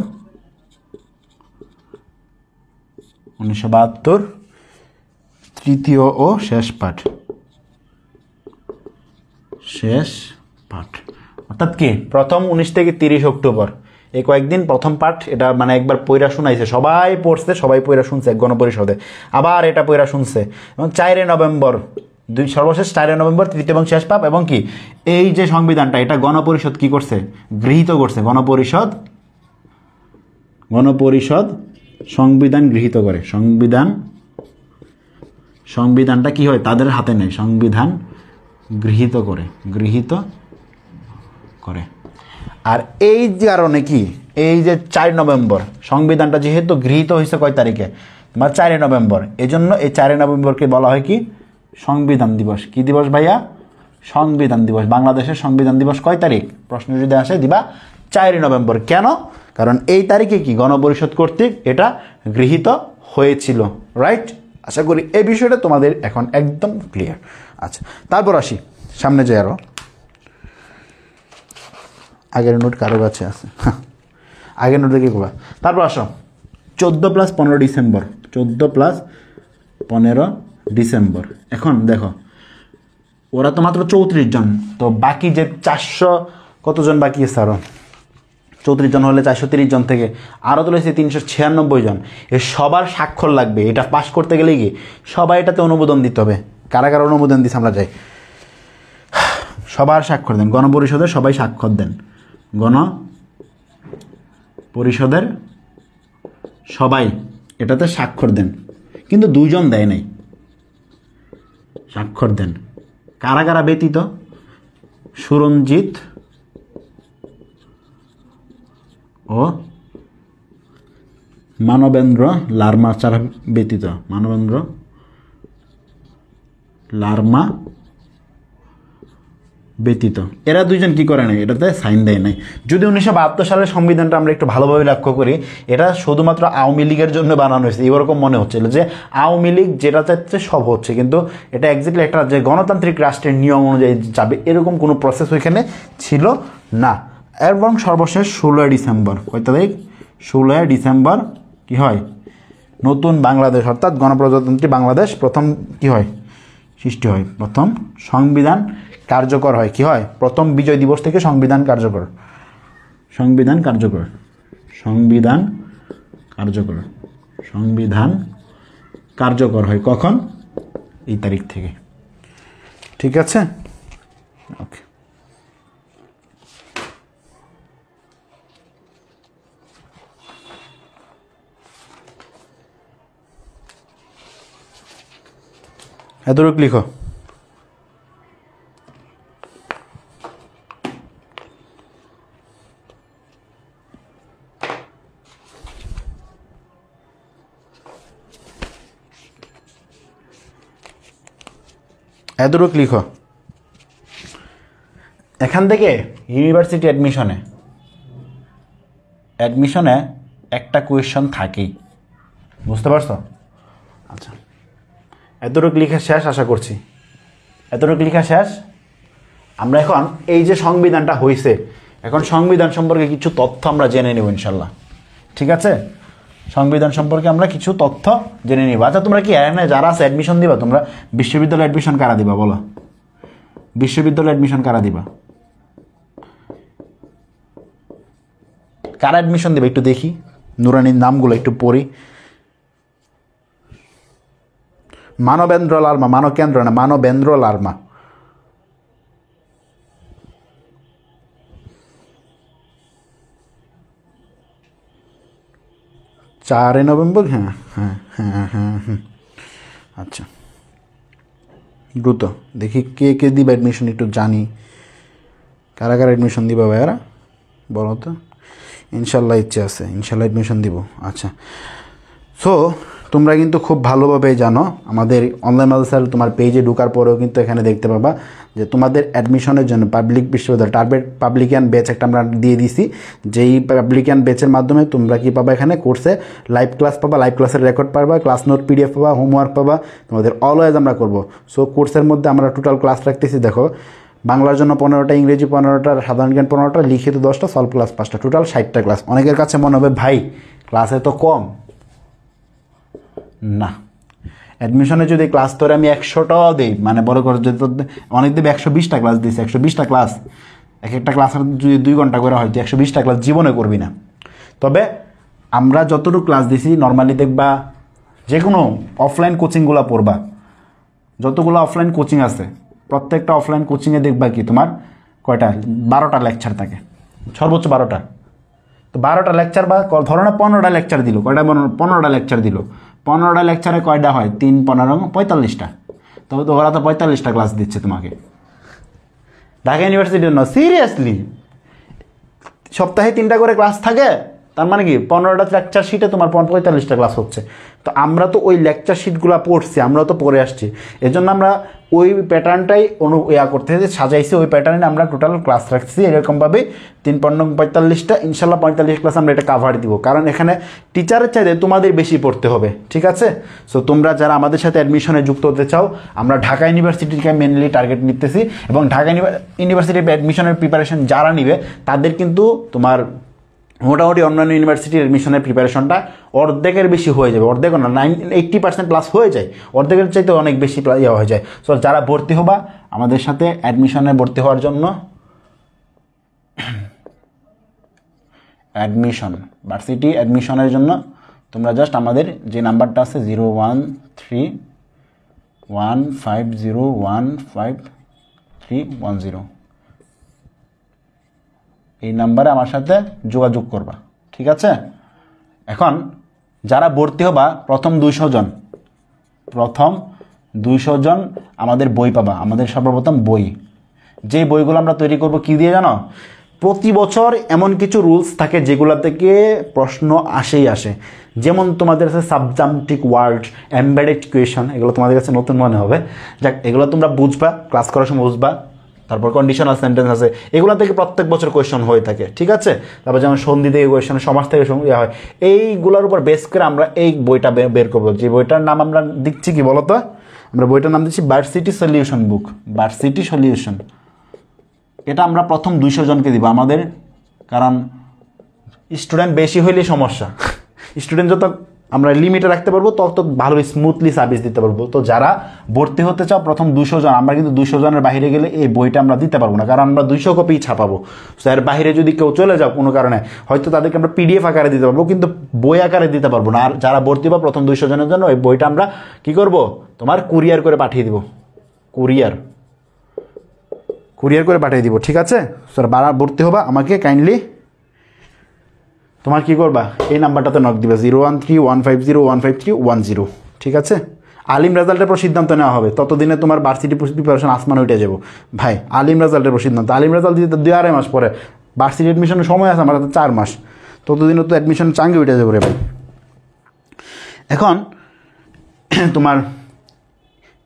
1972 তৃতীয় ও শেষ পাঠ। অর্থাৎ কি, প্রথম 19 থেকে 30 অক্টোবর এই কয়েকদিন প্রথম পাঠ। এটা মানে একবার পইরা শুনাইছে, সবাই পড়ছে, সবাই পইরা শুনছে গণপরিষদে, আবার এটা পইরা শুনছে। এবং 4 নভেম্বর সর্বশেষ 4 নভেম্বর তৃতীয় এবং শেষ পাঠ। এবং কি, এই যে সংবিধানটা, এটা গণপরিষদ কি করছে? গৃহীত করছে। গণপরিষদ সংবিধান গৃহীত করে। সংবিধানটা কি হয়? তাদের হাতে নেই, সংবিধান গৃহীত করে। আর এই কারণে কি, এই যে 4 নভেম্বর সংবিধানটা যেহেতু গৃহীত হয়েছে কয় তারিখে? তোমার 4 নভেম্বর। এই জন্য এই 4 নভেম্বরকে বলা হয় কি? সংবিধান দিবস। কি দিবস ভাইয়া? সংবিধান দিবস। বাংলাদেশের সংবিধান দিবস কয় তারিখ? প্রশ্ন যদি আসে দিবা 4 নভেম্বর। কেন? কারণ এই তারিখে কি গণপরিষদ কর্তৃক এটা গৃহীত হয়েছিল। রাইট? আশা করি এই বিষয়টা তোমাদের এখন একদম ক্লিয়ার। আচ্ছা, তারপর আসি সামনে যে আরো আগের নোট কারো কাছে আছে, আগের নোট দেখে করবা। তারপর আসো 14 + 15 ডিসেম্বর। 14 + 15 ডিসেম্বর। এখন দেখো, ওরা তো মাত্র 34 জন, তো বাকি যে 400 কতজন বাকি আছে আরো? 34 জন হলে 430 জন থেকে আরও তুলেছে 396 জন। এ সবার স্বাক্ষর লাগবে। এটা পাশ করতে গেলে কি সবাই এটাতে অনুমোদন দিতে হবে। কারা কারা অনুমোদন দিচ্ছে আমরা যাই। সবার স্বাক্ষর দেন, গণপরিষদের সবাই স্বাক্ষর দেন। গণপরিষদের সবাই এটাতে স্বাক্ষর দেন, কিন্তু 2 জন দেয় নাই। স্বাক্ষর দেন কারা কারা ব্যতীত? সুরঞ্জিত ও মানবেন্দ্র লারমা ছাড়া ব্যতীত। মানবেন্দ্র লারমা ব্যতীত এরা 2 জন কি করে নাই? এটাতে সাইন দেয় নাই। যদি 1972 সালের সংবিধানটা আমরা একটু ভালোভাবে লক্ষ্য করি, এটা শুধুমাত্র আওয়ামী লীগের জন্য বানানো হয়েছে, এরকম মনে হচ্ছিল যে আওয়ামী লীগ যেটা চাচ্ছে সব হচ্ছে, কিন্তু এটা এক্স্যাক্টলি একটা যে গণতান্ত্রিক রাষ্ট্রের নিয়ম অনুযায়ী যাবে এরকম কোনো প্রসেস ওইখানে ছিল না। এবং সর্বশেষ 16 ডিসেম্বর। কয় তারিখ? 16 ডিসেম্বর কি হয়? নতুন বাংলাদেশ অর্থাৎ গণপ্রজাতন্ত্রী বাংলাদেশ প্রথম কি হয়? সৃষ্টি হয়। প্রথম সংবিধান কার্যকর হয়। কি হয়? প্রথম বিজয় দিবস থেকে সংবিধান কার্যকর। সংবিধান কার্যকর হয় কখন? এই তারিখ থেকে। ঠিক আছে, ওকে। এতটুকু লিখো। এতটুকু লিখো। এখান থেকে ইউনিভার্সিটি অ্যাডমিশনে একটা কোয়েশ্চন থাকেই, বুঝতে পারছো? আচ্ছা, এতটুকু লেখা শেষ আশা করছি। এতটুকু লেখা শেষ। আমরা এখন এই যে সংবিধানটা হয়েছে, এখন সংবিধান সম্পর্কে কিছু তথ্য আমরা জেনে নেব ইনশাল্লাহ, ঠিক আছে? সংবিধান সম্পর্কে আমরা কিছু তথ্য জেনে নিব। আচ্ছা, তোমরা কি এখানে যারা আছে অ্যাডমিশন দিবা, তোমরা বিশ্ববিদ্যালয়ে অ্যাডমিশন কারা দিবা বলো? বিশ্ববিদ্যালয়ে অ্যাডমিশন কারা দিবা? কারা অ্যাডমিশন দিবে একটু দেখি, নুরানির নামগুলো একটু পড়ি। মানবেন্দ্র লার্মা, মানকেন্দ্র না, মানবেন্দ্র লার্মা। চারে নভেম্বর, হ্যাঁ হ্যাঁ হ্যাঁ হ্যাঁ হ্যাঁ। আচ্ছা, দ্রুত দেখি কে কে দিবা অ্যাডমিশন, একটু জানি কারা কারা অ্যাডমিশন দিবা ভাইয়ারা বলো তো। ইনশাল্লাহ ইচ্ছে আছে, ইনশাল্লাহ অ্যাডমিশন দিব। আচ্ছা, সো তোমরা কিন্তু খুব ভালোভাবে জানো আমাদের অনলাইন মাদ্রাসার তোমার পেজে ঢোকার পরেও কিন্তু এখানে দেখতে পাবা যে তোমাদের অ্যাডমিশনের জন্য পাবলিক বিশ্ববিদ্যালয় টার্গেট পাবলিকান ব্যাচ একটা আমরা দিয়ে দিছি। যেই পাবলিকান ব্যাচের মাধ্যমে তোমরা কি পাবা, এখানে কোর্সে লাইভ ক্লাস পাবা, লাইভ ক্লাসের রেকর্ড পাবা, ক্লাস নোট পিডিএফ পাবা, হোমওয়ার্ক পাবা, তোমাদের অলওয়েজ আমরা করব। সো কোর্সের মধ্যে আমরা টোটাল ক্লাস রাখতেছি, দেখো বাংলার জন্য 15টা, ইংরেজি 15টা, সাধারণ জ্ঞান 15টা, লিখিত 10টা, সলভ ক্লাস 5টা, টোটাল 60টা ক্লাস। অনেকের কাছে মনে হবে ভাই ক্লাসে তো কম, না, অ্যাডমিশনে যদি ক্লাস তোরে আমি 100টাও দিই, মানে বড় করে যদি অনেক দেবে 120টা ক্লাস দিয়েছে, 120টা ক্লাস, এক একটা ক্লাসের যদি 2 ঘন্টা করে হয়, 120টা ক্লাস জীবনে করবি না। তবে আমরা যতটুকু ক্লাস দিছি নর্মালি দেখবা, যে কোনো অফলাইন কোচিংগুলো পড়বা, যতগুলো অফলাইন কোচিং আছে প্রত্যেকটা অফলাইন কোচিংয়ে দেখবা কি তোমার কয়টা, 12টা লেকচার থাকে, সর্বোচ্চ 12টা। তো 12টা লেকচার বা ধরো না 15টা লেকচার দিল, কয়টা 15টা লেকচার দিল, 15টা লেকচারে কয়টা হয়, 3 15 45টা। তবে তো ওরা তো 45টা ক্লাস দিচ্ছে তোমাকে। ঢাকা ইউনিভার্সিটির জন্য সিরিয়াসলি সপ্তাহে 3টা করে ক্লাস থাকে, তার মানে কি 15টা লেকচার শিটে তোমার 45টা ক্লাস হচ্ছে। তো আমরা তো ওই লেকচার শিটগুলো পড়ছি, আমরা তো পড়ে আসছি, এজন্য আমরা ওই প্যাটার্নটাই করতে সাজাইছি, ওই প্যাটার্নে আমরা টোটাল ক্লাস রাখছি এরকমভাবে 3 15 45টা, ইনশাল্লাহ 45 ক্লাস আমরা এটা কাভার দিব। কারণ এখানে টিচারের চাইতে তোমাদের বেশি পড়তে হবে, ঠিক আছে? সো তোমরা যারা আমাদের সাথে অ্যাডমিশনে যুক্ত হতে চাও, আমরা ঢাকা ইউনিভার্সিটিকে মেনলি টার্গেট নিতেছি, এবং ঢাকা ইউনিভার্সিটির অ্যাডমিশনের প্রিপারেশন যারা নিবে তাদের কিন্তু তোমার মোটামুটি অন্যান্য ইউনিভার্সিটির অ্যাডমিশনের প্রিপারেশনটা অর্ধেকের বেশি হয়ে যাবে, অর্ধেকও না, 80% প্লাস হয়ে যায়, অর্ধেকের চাইতে অনেক বেশি ইয়ে হয়ে যায়। সো যারা ভর্তি হবা আমাদের সাথে অ্যাডমিশনে ভর্তি হওয়ার জন্য, অ্যাডমিশন ভার্সিটি অ্যাডমিশনের জন্য তোমরা জাস্ট আমাদের যে নাম্বারটা আছে 01315015310, এই নাম্বারে আমার সাথে যোগাযোগ করবা, ঠিক আছে? এখন যারা ভর্তি হবা প্রথম 200 জন আমাদের বই পাবা। আমাদের সর্বপ্রথম বই, যে বইগুলো আমরা তৈরি করব কি দিয়ে জানো? প্রতি বছর এমন কিছু রুলস থাকে যেগুলো থেকে প্রশ্ন আসে, যেমন তোমাদের কাছে সাবজাম্পটিক ওয়ার্ড, এমবেডেড কোয়েশন, এগুলো তোমাদের কাছে নতুন মনে হবে, যাক এগুলো তোমরা বুঝবা, ক্লাস করার সময় বুঝবা। তারপর কন্ডিশনাল সেন্টেন্স আছে, এগুলো থেকে প্রত্যেক বছর কোয়েশন হয়ে থাকে, ঠিক আছে? তারপর যেমন সন্ধি থেকে কোয়েশন, সমাজ থেকে ইয়ে হয়, এইগুলোর উপর বেস করে আমরা এই বইটা বের করবো। যে বইটার নাম আমরা দিচ্ছি কি বলতো? আমরা বইটার নাম দিচ্ছি ভার্সিটি সলিউশন বুক, ভার্সিটি সলিউশন। এটা আমরা প্রথম 200 জনকে দিব আমাদের, কারণ স্টুডেন্ট বেশি হইলে সমস্যা, স্টুডেন্ট যত আমরা লিমিটে রাখতে পারবো তত ভালো স্মুথলি সার্ভিস দিতে পারবো। তো যারা ভর্তি হতে চাও প্রথম 200 জন, আমরা কিন্তু 200 জনের বাইরে গেলে এই বইটা আমরা দিতে পারবো না, কারণ আমরা 200 কপি ছাপাবো। তো এর বাইরে যদি কেউ চলে যাও কোনো কারণে, হয়তো তাদেরকে আমরা পিডিএফ আকারে দিতে পারবো, কিন্তু বই আকারে দিতে পারবো না। আর যারা ভর্তি হবো প্রথম 200 জনের জন্য ওই বইটা আমরা কি করব, তোমার কুরিয়ার করে পাঠিয়ে দিব, কুরিয়ার করে পাঠিয়ে দিব, ঠিক আছে? স্যার বারা ভর্তি হবা আমাকে কাইন্ডলি তোমার কি করবা, এই নাম্বারটাতে নক দিবে 01315015310, ঠিক আছে? আলিম রেজাল্টের পর সিদ্ধান্ত নেওয়া হবে, ততদিনে তোমার ভার্সিটি প্রিপারেশন আসমান উঠে যাবো ভাই। আলিম রেজাল্টের পর সিদ্ধান্ত, আলিম রেজাল্ট দিতে 2-2.5 মাস পরে, ভার্সিটি অ্যাডমিশনের সময় আছে আমার হাতে 4 মাস, ততদিনে তো অ্যাডমিশন চাঙ্গে উঠে যাবো রে ভাই। এখন তোমার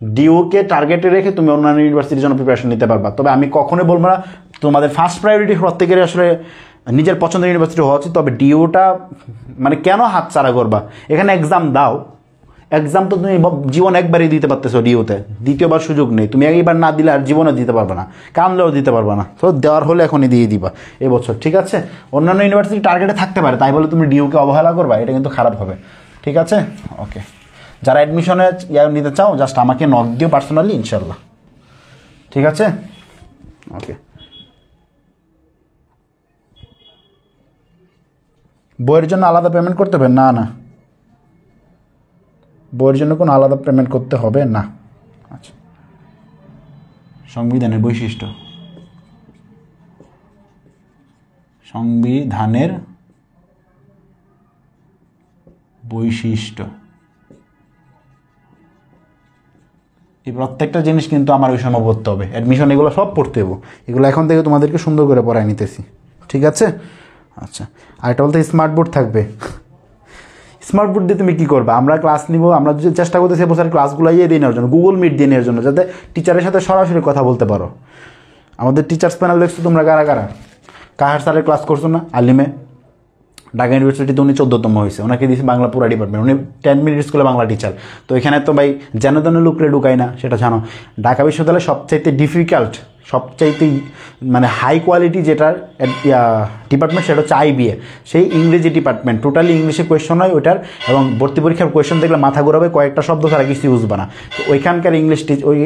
ডিউকে টার্গেটে রেখে তুমি অন্যান্য ইউনিভার্সিটির জন্য প্রিপারেশন নিতে পারবা। তবে আমি কখনোই বলবো না তোমাদের ফার্স্ট প্রায়োরিটি প্রত্যেকেরই আসলে নিজের পছন্দের ইউনিভার্সিটি হওয়া উচিত, তবে ডিউটা মানে কেন হাতছাড়া করবা? এখানে এক্সাম দাও, এক্সাম তো তুমি জীবন একবারই দিতে পারতেছো ডিউতে, দ্বিতীয়বার সুযোগ নেই। তুমি একবার না দিলে আর জীবনে দিতে পারবে না, কামলেও দিতে পারবে না। তো দেওয়ার হলে এখনই দিয়ে দিবা এবছর, ঠিক আছে? অন্যান্য ইউনিভার্সিটি টার্গেটে থাকতে পারে, তাই বলে তুমি ডিউকে অবহেলা করবা, এটা কিন্তু খারাপ হবে, ঠিক আছে? ওকে, যারা অ্যাডমিশনে নিতে চাও জাস্ট আমাকে নক দিও পার্সোনালি, ইনশাল্লাহ, ঠিক আছে? ওকে, বইয়ের জন্য আলাদা পেমেন্ট করতে হবে? না না, বইয়ের জন্য কোনো আলাদা পেমেন্ট করতে হবে না। আচ্ছা, সংবিধানের বৈশিষ্ট্য, সংবিধানের বৈশিষ্ট্য, এই প্রত্যেকটা জিনিস কিন্তু আমার ওই সময় পড়তে হবে, অ্যাডমিশন এগুলো সব পড়তে হবে, এগুলো এখন থেকে তোমাদেরকে সুন্দর করে পড়ায় নিতেছি, ঠিক আছে? আচ্ছা, আর এটা বলতে স্মার্ট বোর্ড থাকবে। স্মার্ট বোর্ড দিয়ে তুমি কী করবে? আমরা ক্লাস নিব, আমরা যে চেষ্টা করতেছি এবছর ক্লাসগুলো ইয়ে দিয়ে নেওয়ার জন্য, গুগল মিট দিয়ে নেওয়ার জন্য, যাতে টিচারের সাথে সরাসরি কথা বলতে পারো। আমাদের টিচার্স প্যানেল দেখছো তোমরা কারা কারা? কাহার স্যারের ক্লাস করছো না? আলিমে, ঢাকা ইউনিভার্সিটিতে উনি 14তম হয়েছে, ওনাকে দিয়েছে বাংলা পুরা ডিপার্টমেন্ট, উনি 10 মিনিট স্কুলে বাংলা টিচার। তো এখানে তো ভাই যেন তেন লুকরে ঢুকাই না, সেটা জানো। ঢাকা বিশ্ববিদ্যালয়ে সবচাইতে ডিফিকাল্ট, সবচাইতে মানে হাই কোয়ালিটি যেটার ডিপার্টমেন্ট সেটা হচ্ছে আইবিএ, সেই ইংরেজি ডিপার্টমেন্ট, টোটালি ইংলিশে কোয়েশ্চন হয় ওইটার, এবং ভর্তি পরীক্ষার কোয়েশ্চন দেখলে মাথা ঘোরাবে, কয়েকটা শব্দ ছাড়া কিছু বুঝবে না। তো ওইখানকার ইংলিশ ওই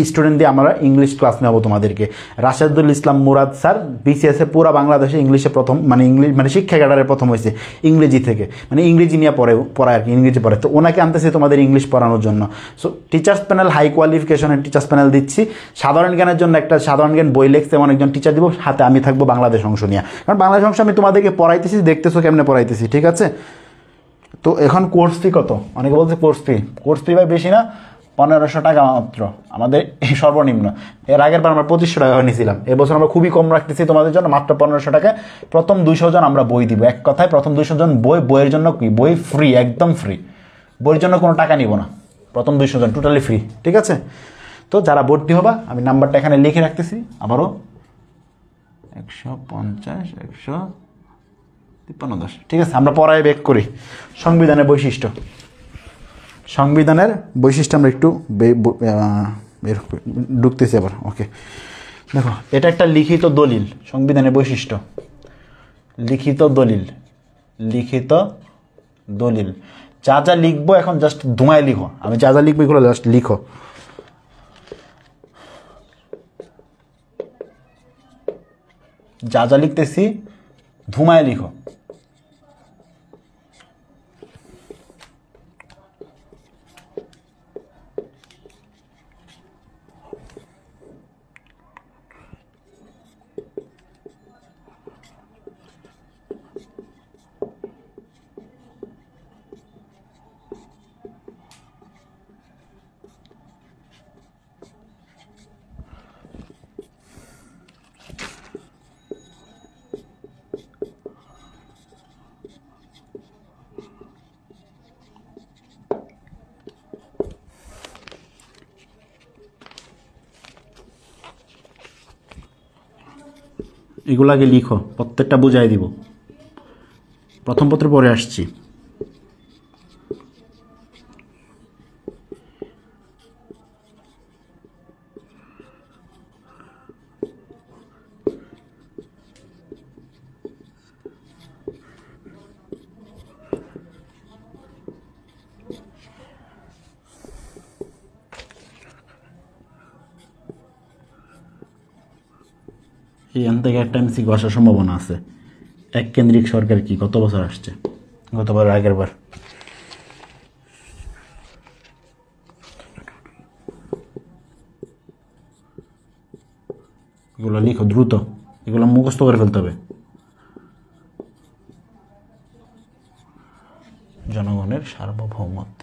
স্টুডেন্ট দিয়ে আমরা ইংলিশ ক্লাস নেবো তোমাদেরকে। রাশেদুল ইসলাম মুরাদ স্যার বিসিএসে পুরো বাংলাদেশে ইংলিশে প্রথম, মানে ইংলিশ মানে শিক্ষা ক্যাডারে প্রথম হয়েছে ইংরেজি থেকে, মানে ইংরেজি নিয়ে পড়ায় আর কি, ইংরেজি পড়ে। তো ওনাকে আনতেছে তোমাদের ইংলিশ পড়ানোর জন্য। সো টিচার্স প্যানেল হাই কোয়ালিফিকেশনের টিচার্স প্যানেল দিচ্ছি। সাধারণ জ্ঞানের জন্য একটা সাধারণ জ্ঞান বই লেখছে এমন একজন টিচার দিব, হাতে আমি থাকবো বাংলাদেশ অংশ নিয়ে, কারণ বাংলাদেশ অংশ আমি তোমাদেরকে পড়াইতেছি, দেখতেছো কেমনে পড়াইতেছি, ঠিক আছে? তো এখন কোর্স ফি কত? অনেকে বলছে কোর্স ফি ভাই বেশি না, 1500 টাকা মাত্র আমাদের এই সর্বনিম্ন। এর আগের বার আমরা 2500 টাকা নিয়েছিলাম, এবছর আমরা খুবই কম রাখতেছি তোমাদের জন্য, মাত্র 1500 টাকায় প্রথম 200 জন আমরা বই দিব। এক কথায় প্রথম 200 জন বইয়ের জন্য কি, বই ফ্রি, একদম ফ্রি, বইয়ের জন্য কোনো টাকা নিব না, প্রথম 200 জন টোটালি ফ্রি, ঠিক আছে? তো যারা ভর্তি হবা আমি নাম্বারটা এখানে লিখে রাখতেছি আবারও, 150 153 ঠিক আছে? আমরা পড়ায় বেক করি। সংবিধানের বৈশিষ্ট্য, সংবিধানের বৈশিষ্ট্য আমরা একটু ঢুকতেছি আবার। ওকে, দেখো এটা একটা লিখিত দলিল, সংবিধানের বৈশিষ্ট্য, লিখিত দলিল, লিখিত দলিল। যা যা লিখবো এখন জাস্ট ধোঁয়ায় লিখো, আমি যা যা লিখবো এগুলো জাস্ট লিখো। যা যা লিখতেছি ধুমায় লিখো। এগুলো আগে লিখো, প্রত্যেকটা বুঝাই দিব, প্রথম পত্রে পরে আসছি। এখান থেকে একটা এমসি আসার সম্ভাবনা আছে। এক কেন্দ্রিক সরকার কি কত বছর আসছে? গতবার, আগের বার। এগুলো লিখো দ্রুত, এগুলো মুখস্থ করে ফেলতে হবে। জনগণের সার্বভৌমত্ব,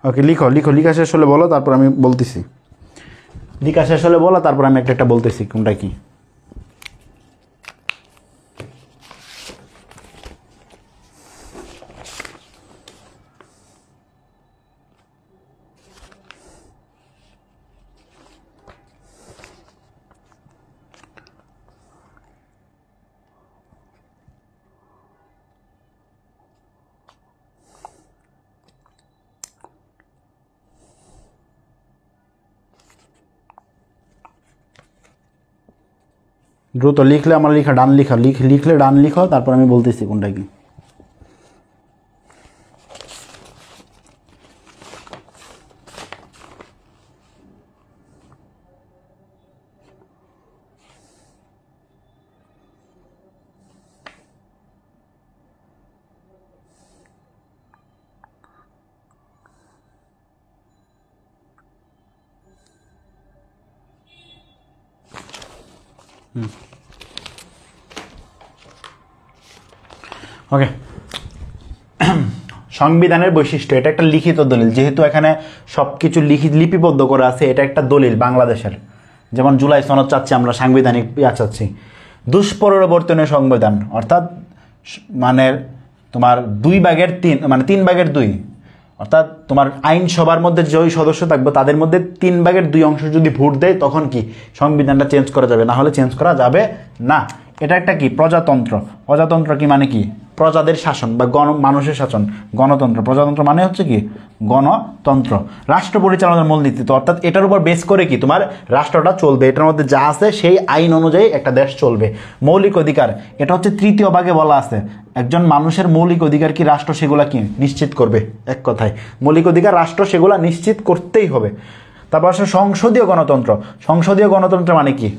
ওকে লিখো লিখো, লিখা শেষ হলে বলো, তারপর আমি বলতেছি। লিখা শেষ হলে বলো, তারপর আমি একটা একটা বলতেছি কোনটা কি। দ্রুত লিখলে আমার লিখা ডান লিখা, লিখলে ডান লিখো, তারপর আমি বলতেছি কোনটা কি। ওকে, সংবিধানের বৈশিষ্ট্য, এটা একটা লিখিত দলিল, যেহেতু এখানে সব কিছু লিপিবদ্ধ করা আছে, এটা একটা দলিল বাংলাদেশের। যেমন জুলাই সনদ চাচ্ছি আমরা, সাংবিধানিক চাচ্ছি। দুষ্পরিবর্তনীয় সংবিধান, অর্থাৎ মানে তোমার 2/3 মানে 3/2, অর্থাৎ তোমার আইনসভার মধ্যে যে সদস্য থাকবে তাদের মধ্যে 3/2 অংশ যদি ভোট দেয়, তখন কি সংবিধানটা চেঞ্জ করা যাবে, না হলে চেঞ্জ করা যাবে না। এটা একটা কি প্রজাতন্ত্র। প্রজাতন্ত্র কি মানে কি? প্রজাদের শাসন বা মানুষের শাসন, গণতন্ত্র। প্রজাতন্ত্র মানে হচ্ছে কি গণতন্ত্র। রাষ্ট্র পরিচালনার মূলনীতি, তো অর্থাৎ এটার উপর বেস করে কি তোমার রাষ্ট্রটা চলবে, এটার মধ্যে যা আছে সেই আইন অনুযায়ী একটা দেশ চলবে। মৌলিক অধিকার, এটা হচ্ছে 3য় ভাগে বলা আছে, একজন মানুষের মৌলিক অধিকার কি রাষ্ট্র সেগুলা কি নিশ্চিত করবে। এক কথায় মৌলিক অধিকার রাষ্ট্র সেগুলা নিশ্চিত করতেই হবে। তারপর আসলে সংসদীয় গণতন্ত্র। সংসদীয় গণতন্ত্র মানে কি?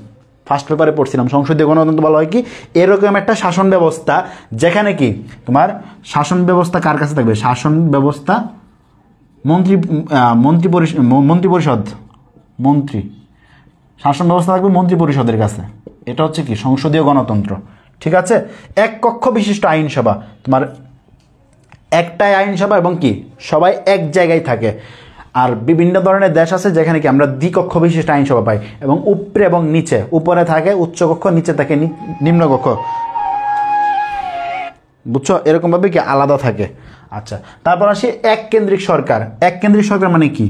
ফার্স্ট পেপারে পড়ছিলাম, সংসদীয় গণতন্ত্র বলা হয় কি এরকম একটা শাসন ব্যবস্থা যেখানে কি তোমার শাসন ব্যবস্থা কার কাছে থাকবে? শাসন ব্যবস্থা মন্ত্রী শাসন ব্যবস্থা থাকবে মন্ত্রী পরিষদের কাছে। এটা হচ্ছে কি সংসদীয় গণতন্ত্র। ঠিক আছে, এক কক্ষ বিশিষ্ট আইনসভা, তোমার একটাই আইনসভা এবং কি সবাই এক জায়গায় থাকে। আর বিভিন্ন ধরনের দেশ আছে যেখানে কি আমরা দ্বিকক্ষ বিশিষ্ট আইনসভা পাই, এবং উপরে এবং নিচে, উপরে থাকে উচ্চকক্ষ, নিচে থাকে নিম্নকক্ষ, বুঝছো, এরকম ভাবে কি আলাদা থাকে। আচ্ছা, তারপর আসি এক কেন্দ্রিক সরকার। এক কেন্দ্রিক সরকার মানে কি?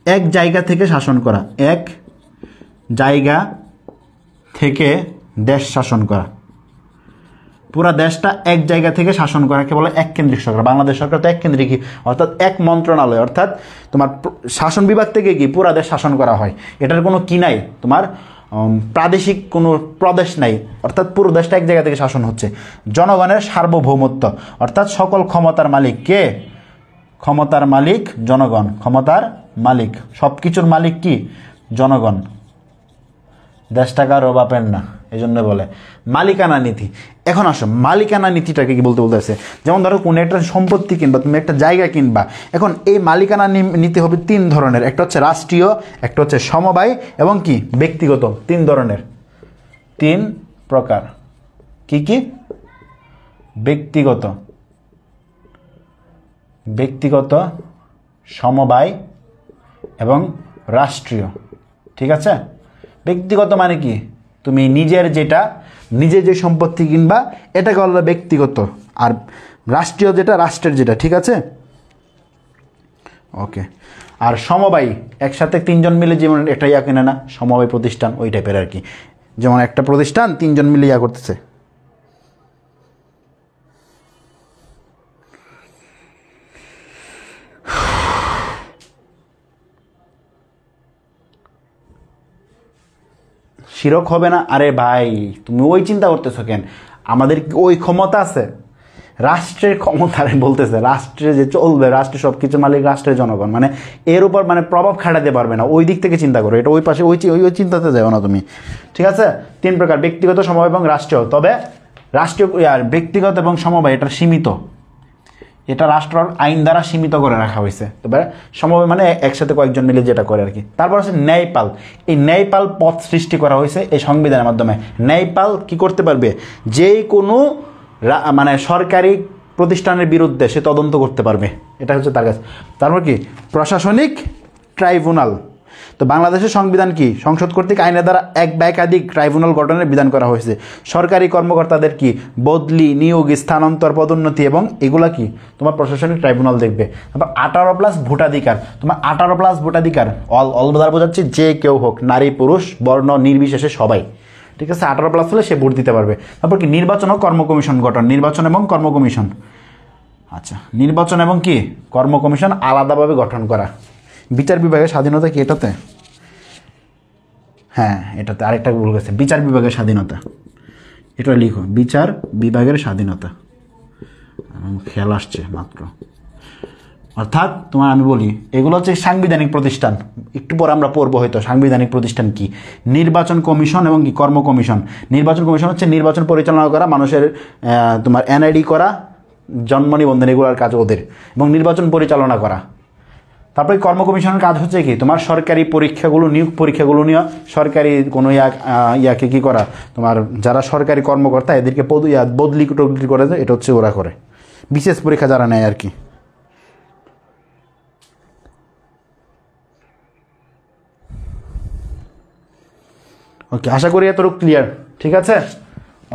এক জায়গা থেকে শাসন করা, এক জায়গা থেকে দেশ শাসন করা, পুরা দেশটা এক জায়গা থেকে শাসন করাকে বলে এক কেন্দ্রিক সরকার। বাংলাদেশ সরকার তো এক কেন্দ্রিক, অর্থাৎ এক মন্ত্রণালয়, অর্থাৎ তোমার শাসন বিভাগ থেকে কি পুরা দেশ শাসন করা হয়। এটার কোনো কি নাই, তোমার প্রাদেশিক কোনো প্রদেশ নাই, অর্থাৎ পুরো দেশটা এক জায়গা থেকে শাসন হচ্ছে। জনগণের সার্বভৌমত্ব, অর্থাৎ সকল ক্ষমতার মালিক কে? ক্ষমতার মালিক জনগণ, ক্ষমতার মালিক, সব কিছুর মালিক কি? জনগণ। দেশটা কারো বাপের না, এই জন্য বলে মালিকানা নীতি। এখন আসো মালিকানা নীতিটাকে কি বলতে আছে, যেমন ধরো কোনো একটা সম্পত্তি কিনবা, তুমি একটা জায়গা কিনবা, এখন এই মালিকানা নীতি হবে 3 ধরনের, একটা হচ্ছে রাষ্ট্রীয়, একটা হচ্ছে সমবায় এবং কি ব্যক্তিগত। 3 ধরনের, 3 প্রকার। কি কি? ব্যক্তিগত, সমবায় এবং রাষ্ট্রীয়। ঠিক আছে, ব্যক্তিগত মানে কি তুমি নিজের যে সম্পত্তি কিনবা এটাকে বলা ব্যক্তিগত, আর রাষ্ট্রীয় যেটা রাষ্ট্রের যেটা। ঠিক আছে, ওকে। আর সমবায় একসাথে 3 জন মিলে যেমন একটা ইয়া কিনে না, সমবায় প্রতিষ্ঠান, ওই টাইপের আর কি, যেমন একটা প্রতিষ্ঠান 3 জন মিলে ইয়া করতেছে। শিরক হবে না? আরে ভাই তুমি ওই চিন্তা করতেছো কেন? আমাদের ওই ক্ষমতা আছে, রাষ্ট্রের ক্ষমতা বলতেছে, রাষ্ট্রে যে চলবে, রাষ্ট্রের সব কিছু মালিক রাষ্ট্রের জনগণ, মানে এর উপর মানে প্রভাব খাটাতে পারবে না। ওই দিক থেকে চিন্তা করো, এটা ওই পাশে ওই চিন্তাতে যাও না তুমি। ঠিক আছে, 3 প্রকার, ব্যক্তিগত, সমবায় এবং রাষ্ট্রীয়। তবে রাষ্ট্রীয় আর ব্যক্তিগত এবং সমবায় এটা সীমিত, এটা রাষ্ট্রের আইন দ্বারা সীমিত করে রাখা হয়েছে। তবে সমবায় মানে একসাথে কয়েকজন মিলে যেটা করে আর কি। তারপর আছে ন্যায়পাল। এই ন্যায়পাল পদ সৃষ্টি করা হয়েছে এই সংবিধানের মাধ্যমে। ন্যায়পাল কি করতে পারবে? যেই কোনো মানে সরকারি প্রতিষ্ঠানের বিরুদ্ধে সে তদন্ত করতে পারবে, এটা হচ্ছে তার কাছে। তারপর কি প্রশাসনিক ট্রাইব্যুনাল। তো বাংলাদেশের সংবিধান কি সংসদ কর্তৃক আইনের দ্বারা এক বা একাধিক ট্রাইব্যুনাল গঠনের বিধান করা হয়েছে। সরকারি কর্মকর্তাদের কি বদলি, নিয়োগ, স্থানান্তর, পদোন্নতি এবং এগুলা কি তোমার প্রশাসনিক ট্রাইব্যুনাল দেখবে। তারপর 18+ ভোটাধিকার, তোমার 18+ ভোটাধিকার অল দ্বারা বোঝাচ্ছি যে কেউ হোক, নারী পুরুষ বর্ণ নির্বিশেষে সবাই, ঠিক আছে, 18+ হলে সে ভোট দিতে পারবে। তারপর কি নির্বাচন ও কর্ম কমিশন গঠন, নির্বাচন এবং কর্ম কমিশন। আচ্ছা, নির্বাচন এবং কি কর্ম কমিশন আলাদাভাবে গঠন করা। বিচার বিভাগের স্বাধীনতা কি এটাতে? হ্যাঁ এটাতে, আরেকটা ভুল গেছে, বিচার বিভাগের স্বাধীনতা, এটা লিখো, বিচার বিভাগের স্বাধীনতা, খেয়াল আসছে মাত্র। অর্থাৎ তোমার আমি বলি এগুলো হচ্ছে সাংবিধানিক প্রতিষ্ঠান, একটু পর আমরা পড়বো হয়তো সাংবিধানিক প্রতিষ্ঠান কি। নির্বাচন কমিশন এবং কি কর্ম কমিশন। নির্বাচন কমিশন হচ্ছে নির্বাচন পরিচালনা করা, মানুষের তোমার এনআইডি করা, জন্ম নিবন্ধন এগুলোর কাজ ওদের, এবং নির্বাচন পরিচালনা করা। তারপরে কর্ম কমিশনের কাজ হচ্ছে কি তোমার সরকারি পরীক্ষাগুলো, নিয়োগ পরীক্ষাগুলো নিয়ে সরকারি কোনো ইয়াকে কী করা, তোমার যারা সরকারি কর্মকর্তা এদেরকে বদলি টদলি করে দেয়, এটা হচ্ছে ওরা করে, বিশেষ পরীক্ষা যারা নেয় আর কি। ওকে, আশা করি এতটুকু ক্লিয়ার, ঠিক আছে।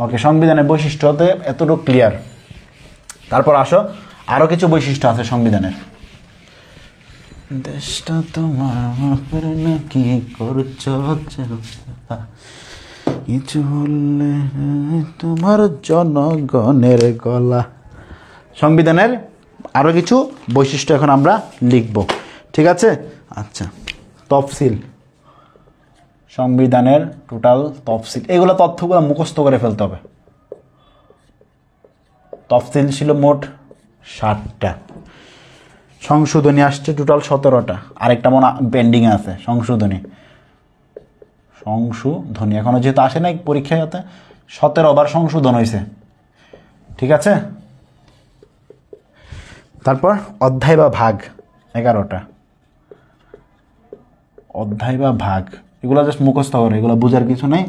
ওকে, সংবিধানের বৈশিষ্ট্যতে এতটুকু ক্লিয়ার। তারপর আসো, আরও কিছু বৈশিষ্ট্য আছে সংবিধানের। দেশটা তোমার না কি করছো কিছু বললে তোমার জনগণের গলা। সংবিধানের আরও কিছু বৈশিষ্ট্য এখন আমরা লিখব, ঠিক আছে। আচ্ছা, তফসিল, সংবিধানের টোটাল তফসিল, এগুলো তথ্যগুলো মুখস্থ করে ফেলতে হবে। তফসিল ছিল মোট 60টা, সংশোধনী আসছে টোটাল 17টা, আরেকটা মনে পেন্ডিংয়ে আছে সংশোধনী এখনও যেহেতু আসে নাই পরীক্ষায়, 17বার সংশোধন হয়েছে, ঠিক আছে। তারপর অধ্যায় বা ভাগ 11টা, অধ্যায় বা ভাগ এগুলো জাস্ট মুখস্থ করে, এগুলো বোঝার কিছু নেই,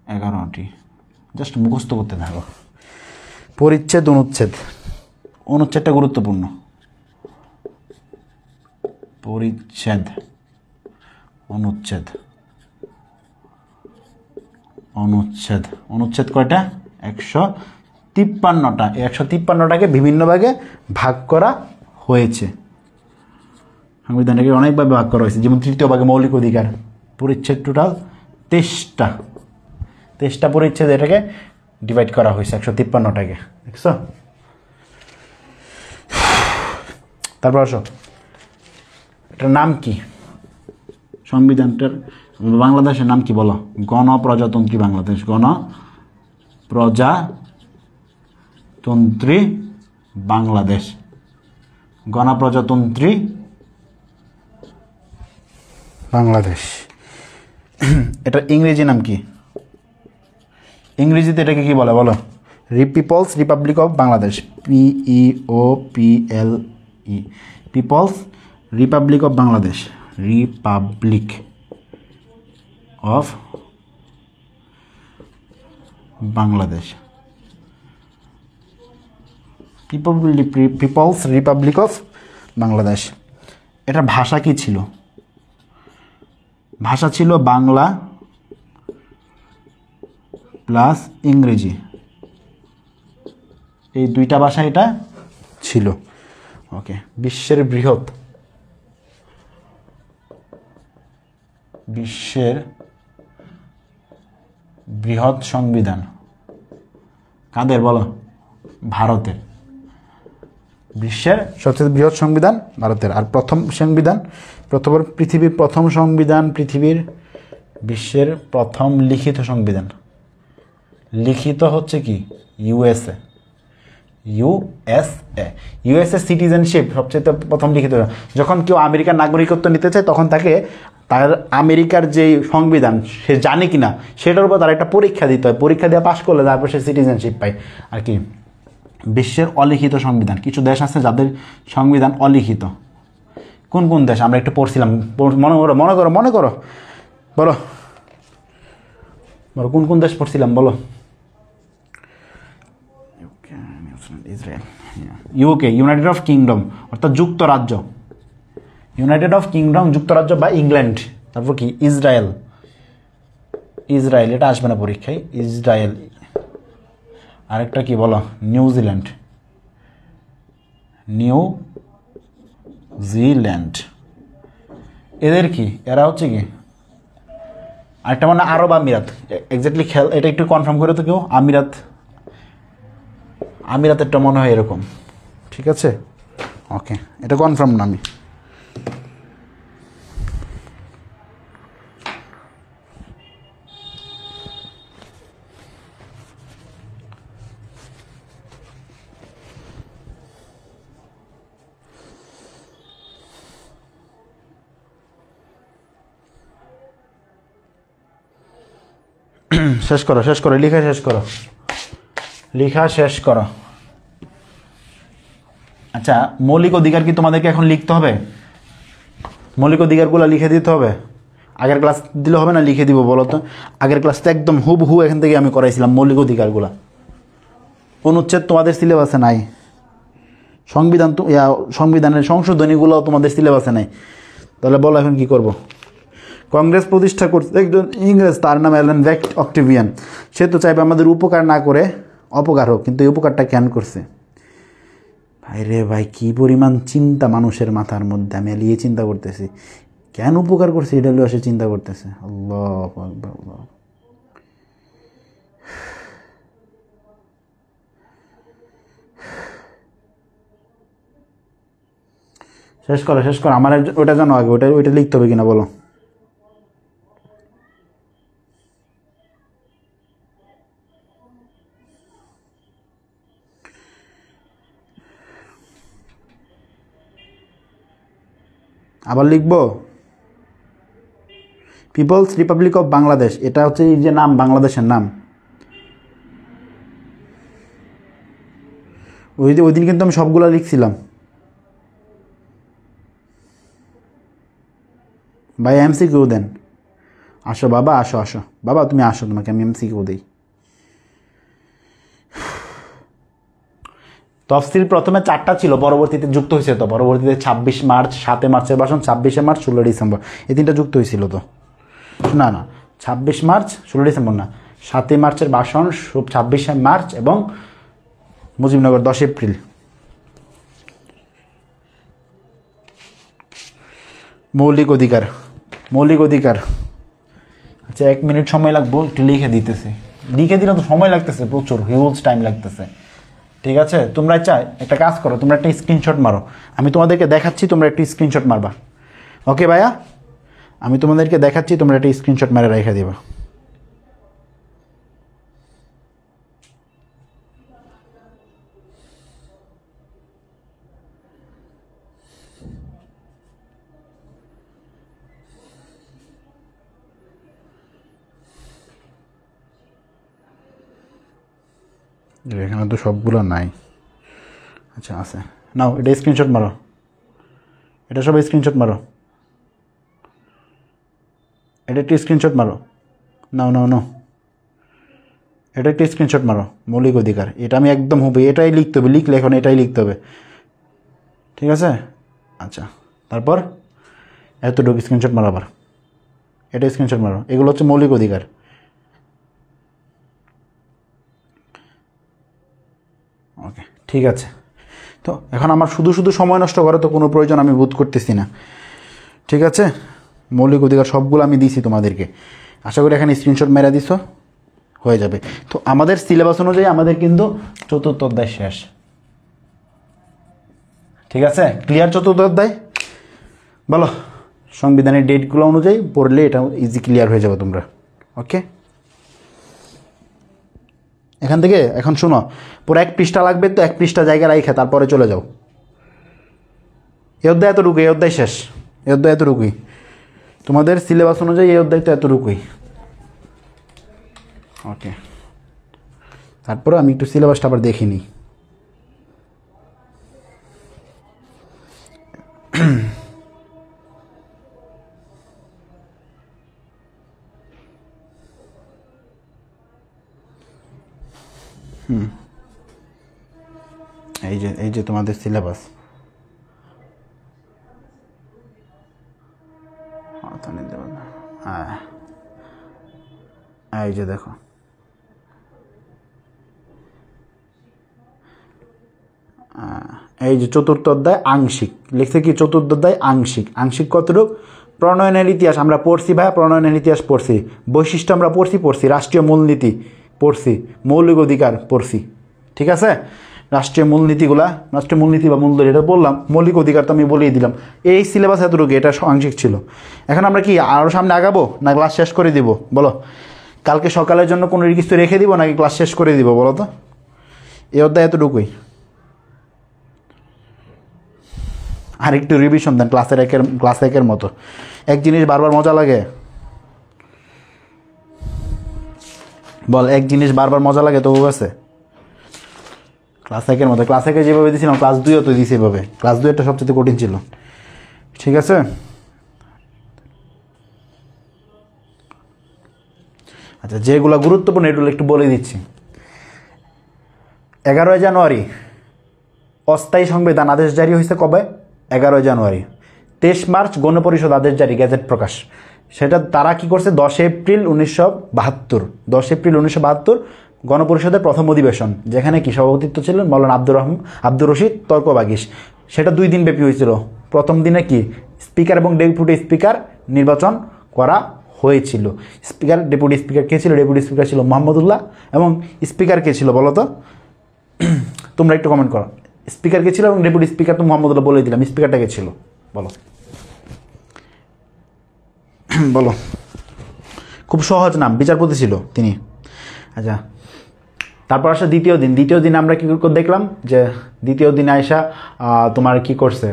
11টি জাস্ট মুখস্থ করতে থাকো। পরিচ্ছেদ, অনুচ্ছেদ, অনুচ্ছেদটা গুরুত্বপূর্ণ। পরিচ্ছেদ, অনুচ্ছেদ, অনুচ্ছেদ, অনুচ্ছেদ কয়টা? 153টা। 153টাকে বিভিন্ন ভাগে ভাগ করা হয়েছে। সংবিধানটাকে অনেকভাবে ভাগ করা হয়েছে, যেমন তৃতীয় ভাগে মৌলিক অধিকার, পরিচ্ছেদ টোটাল 23টা পরিচ্ছেদ, এটাকে ডিভাইড করা হয়েছে 153টাকে, দেখছো। তারপর আসো, এটার নাম কি? সংবিধানটার বাংলাদেশের নাম কি বলো? গণপ্রজাতন্ত্রী বাংলাদেশ, গণপ্রজাতন্ত্রী বাংলাদেশ, গণপ্রজাতন্ত্রী বাংলাদেশ। এটার ইংরেজি নাম কি? ইংরেজিতে এটাকে কি বলে বলো? People's republic of Bangladesh, PEOPLE, people's republic of Bangladesh, republic of Bangladesh, people's republic of Bangladesh. এটার ভাষা কি ছিল? ভাষা ছিল বাংলা প্লাস ইংরেজি, এই দুইটা ভাষা এটা ছিল। ওকে, বিশ্বের বৃহৎ সংবিধান কাদের বলো? ভারতের। বিশ্বের সবচেয়ে বৃহৎ সংবিধান ভারতের। আর প্রথম সংবিধান, পৃথিবীর প্রথম সংবিধান, বিশ্বের প্রথম লিখিত সংবিধান, লিখিত হচ্ছে কি? ইউএসএ সিটিজেনশিপ সবচেয়ে প্রথম লিখিত। যখন কেউ আমেরিকার নাগরিকত্ব নিতে চায় তখন তার আমেরিকার যে সংবিধান সে জানে কিনা সেটার উপর তার একটা পরীক্ষা দিতে হয়, পরীক্ষা দিয়ে পাশ করলে তারপর সে সিটিজেনশিপ পায় আর কি। বিশ্বের অলিখিত সংবিধান, কিছু দেশ আছে যাদের সংবিধান অলিখিত। কোন কোন দেশ আমরা একটু পড়ছিলাম, মনে করো বলো কোন কোন দেশ পড়ছিলাম বলো? Israel. UK, United of kingdom, অর্থাৎ যুক্তরাজ্য, ইউনাইটেড অফ কিংডম যুক্তরাজ্য বা ইংল্যান্ড। তারপর কি ইসরায়েল, ইসরায়েল এটা আসবে না পরীক্ষায়, ইসরায়েল। আরেকটা কি বলো, নিউজিল্যান্ড, নিউজিল্যান্ড। এদের কি, এরা হচ্ছে কি আরেকটা মানে আরব আমিরাত, এক্স্যাক্টলি খেয়াল, এটা একটু কনফার্ম করে তো কেউ, আমিরাত, আমিরাতেরটা মনে হয় এরকম, ঠিক আছে ওকে, এটা কনফার্ম না আমি। শেষ করো, শেষ করো, লেখা শেষ করো, লেখা শেষ করো। আচ্ছা, মৌলিক অধিকার কি তোমাদেরকে এখন লিখতে হবে? মৌলিক অধিকারগুলো লিখে দিতে হবে? আগের ক্লাস দিলে হবে না, লিখে দিব বলো তো? আগের ক্লাস তো একদম হুবহু এখান থেকে আমি করাইছিলাম মৌলিক অধিকারগুলো। অনুচ্ছেদ তোমাদের সিলেবাসে নাই, সংবিধান তো সংবিধানের সংশোধনীগুলো তোমাদের সিলেবাসে নাই, তাহলে বলো এখন কি করব? কংগ্রেস প্রতিষ্ঠা করছে একজন ইংরেজ, তার নাম অ্যালেন অক্টেভিয়ান। সে তো চাইবে আমাদের উপকার না করে অপকার হোক, কিন্তু এই উপকারটা কেন করছে? ভাই রে ভাই, কী পরিমাণ চিন্তা মানুষের মাথার মধ্যে, আমি এলিয়ে চিন্তা করতেছি কেন উপকার করছে, এটা হলেও সে চিন্তা করতেছে। আল্লাহু আকবার, আল্লাহ। শেষ করো, শেষ করো, আমার ওটা জানো আগে, ওইটা লিখতে হবে কিনা বলো? আবার লিখবো, পিপলস রিপাবলিক অফ বাংলাদেশ, এটা হচ্ছে এই যে নাম, বাংলাদেশের নাম। ওই দিন কিন্তু আমি সবগুলো লিখছিলাম ভাই। এমসিকিউ দেন, আসো বাবা, আসো আসো বাবা, তুমি আসো, তোমাকে আমি এমসিকিউ দিই। তফসিল প্রথমে 4টা ছিল, পরবর্তীতে যুক্ত হয়েছে তো, পরবর্তীতে 26 মার্চ, 7 মার্চের ভাষণ, 26 মার্চ, 16 ডিসেম্বর, এই 3টা যুক্ত হয়েছিল তো। না না, 26 মার্চ, 16 ডিসেম্বর না, 7 মার্চের ভাষণ, 26 মার্চ এবং মুজিবনগর 10 এপ্রিল। মৌলিক অধিকার, মৌলিক অধিকার। আচ্ছা, 1 মিনিট সময় লাগবে, একটু লিখে দিতেছি। লিখে দিলে তো সময় লাগতেছে প্রচুর, হিউজ টাইম লাগতেছে। ঠিক আছে, তোমরা চাই একটা কাজ করো, তোমরা একটা স্ক্রিনশট মারো, আমি তোমাদেরকে দেখাচ্ছি, তোমরা একটা স্ক্রিনশট মারবা। ওকে ভাইয়া, আমি তোমাদেরকে দেখাচ্ছি, তোমরা একটা স্ক্রিনশট মেরে রেখে দিবা। এখানে তো সবগুলো নাই। আচ্ছা আছে, নাও এটা স্ক্রিনশট মারো, এটা সবাই স্ক্রিনশট মারো, এটা একটি স্ক্রিনশট মারো, নাও নাও নাও, এটা একটি স্ক্রিনশট মারো। মৌলিক অধিকার, এটা আমি একদম হবে, এটাই লিখতে হবে, লিখলে এখন এটাই লিখতে হবে, ঠিক আছে? আচ্ছা, তারপর এতটুকু স্ক্রিনশট মারো, আবার এটা স্ক্রিনশট মারো, এগুলো হচ্ছে মৌলিক অধিকার। ওকে, ঠিক আছে। তো এখন আমার শুধু শুধু সময় নষ্ট করার তো কোনো প্রয়োজন আমি বোধ করতেছি না, ঠিক আছে? মৌলিক অধিকার সবগুলো আমি দিছি তোমাদেরকে, আশা করি এখানে স্ক্রিনশট মেরে দিছো, হয়ে যাবে। তো আমাদের সিলেবাস অনুযায়ী আমাদের কিন্তু 4র্থ অধ্যায় শেষ, ঠিক আছে? ক্লিয়ার? 4র্থ অধ্যায় বলো, সংবিধানের ডেটগুলো অনুযায়ী পড়লে এটা ইজি ক্লিয়ার হয়ে যাবে তোমরা। ওকে, এখান থেকে এখন শোনো, পুরো 1 পৃষ্ঠা লাগবে, তো 1 পৃষ্ঠা জায়গা রাইখে তারপরে চলে যাও। এই অধ্যায় এতটুকুই, এই অধ্যায় শেষ, এই অধ্যায় এতটুকুই, তোমাদের সিলেবাস অনুযায়ী এই অধ্যায় তো এতটুকুই। ওকে, তারপরে আমি একটু সিলেবাসটা আবার দেখে নিই। এই যে তোমাদের সিলেবাস, হ্যাঁ এই যে দেখো, এই যে চতুর্থ অধ্যায় আংশিক লিখছে কি, চতুর্থ অধ্যায় আংশিক। আংশিক কতটুক? প্রণয়নের ইতিহাস আমরা পড়ছি ভাই, প্রণয়নের ইতিহাস পড়ছি, বৈশিষ্ট্য আমরা পড়ছি, রাষ্ট্রীয় মূলনীতি পড়ছি, মৌলিক অধিকার পড়ছি, ঠিক আছে। রাষ্ট্রীয় মূলনীতিগুলা, রাষ্ট্রীয় মূলনীতি বা মূলধন এটা বললাম, মৌলিক অধিকার তো আমি বলেই দিলাম। এই সিলেবাস এতটুকু, এটা আংশিক ছিল। এখন আমরা কি আরও সামনে আগাবো না ক্লাস শেষ করে দিব বলো? কালকে সকালের জন্য কোনো কিছু রেখে দিব নাকি ক্লাস শেষ করে দিব বলো তো? এই অধ্যায় এতটুকুই, আর একটু রিভিশন দেন ক্লাস একের মতো। এক জিনিস বারবার মজা লাগে, বল এক জিনিস বারবার মজা লাগে তবু আছে? ক্লাস একের মতো, ক্লাস একে যেভাবে দিয়েছিলাম ক্লাস 2ও তো দিয়েছি এভাবে। ক্লাস 2 একটা সবচেয়ে কঠিন ছিল, ঠিক আছে। আচ্ছা, যেগুলো গুরুত্বপূর্ণ এগুলো একটু বলে দিচ্ছি। 11ই জানুয়ারি অস্থায়ী সংবিধান আদেশ জারি হয়েছে কবে? 11ই জানুয়ারি। 23 মার্চ গণপরিষদ আদেশ জারি, গ্যাজেট প্রকাশ। সেটা তারা কি করছে? 10 এপ্রিল 1972 গণপরিষদের প্রথম অধিবেশন, যেখানে কি সভাপতিত্ব ছিলেন মৌলানা আব্দুর রশিদ তর্ক বাগিশ। সেটা 2 দিন ব্যাপী হয়েছিল। প্রথম দিনে কি স্পিকার এবং ডেপুটি স্পিকার নির্বাচন করা হয়েছিল। স্পিকার ডেপুটি স্পিকার কে ছিল? ডেপুটি স্পিকার ছিল মোহাম্মদুল্লাহ, এবং স্পিকার কে ছিল বলো তো? তোমরা একটু কমেন্ট করো, স্পিকার কে ছিল এবং ডেপুটি স্পিকার তো মোহাম্মদুল্লাহ বলে দিলাম, স্পিকারটা কে ছিল বলো? বলো। খুব সহজ নাম, বিচারপতি ছিল তিনি। আচ্ছা, তারপর আসে দ্বিতীয় দিন আমরা কি দেখলাম যে দ্বিতীয় দিনে আয়সা তোমার কি করছে?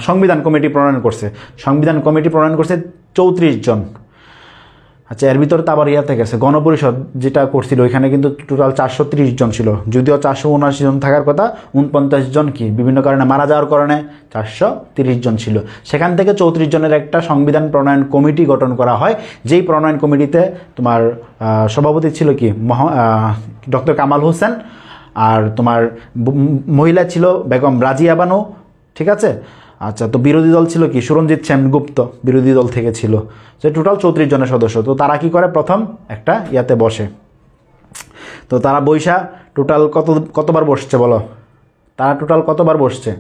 সংবিধান কমিটি প্রণয়ন করছে। সংবিধান কমিটি প্রণয়ন করছে 34 জন। আচ্ছা, এর ভিতরে তো আবার ইয়াতে গেছে গণপরিষদ যেটা করছিল, ওইখানে কিন্তু টোটাল 430 জন ছিল, যদিও 479 জন থাকার কথা, 49 জন কি বিভিন্ন কারণে মারা যাওয়ার কারণে 430 জন ছিল। সেখান থেকে 34 জনের একটা সংবিধান প্রণয়ন কমিটি গঠন করা হয়, যেই প্রণয়ন কমিটিতে তোমার সভাপতি ছিল কি ডক্টর কামাল হোসেন, আর তোমার মহিলা ছিল বেগম রাজিয়া বানু, ঠিক আছে। আচ্ছা, তো বিরোধী দল ছিল কি সুরঞ্জিত সেনগুপ্ত, বিরোধী দল থেকে ছিল। সে টোটাল 34 জনের সদস্য। তো তারা কি করে? প্রথম একটা ইয়াতে বসে। তো তারা বৈশা টোটাল কতবার বসছে বলো? তারা টোটাল কতবার বসছে?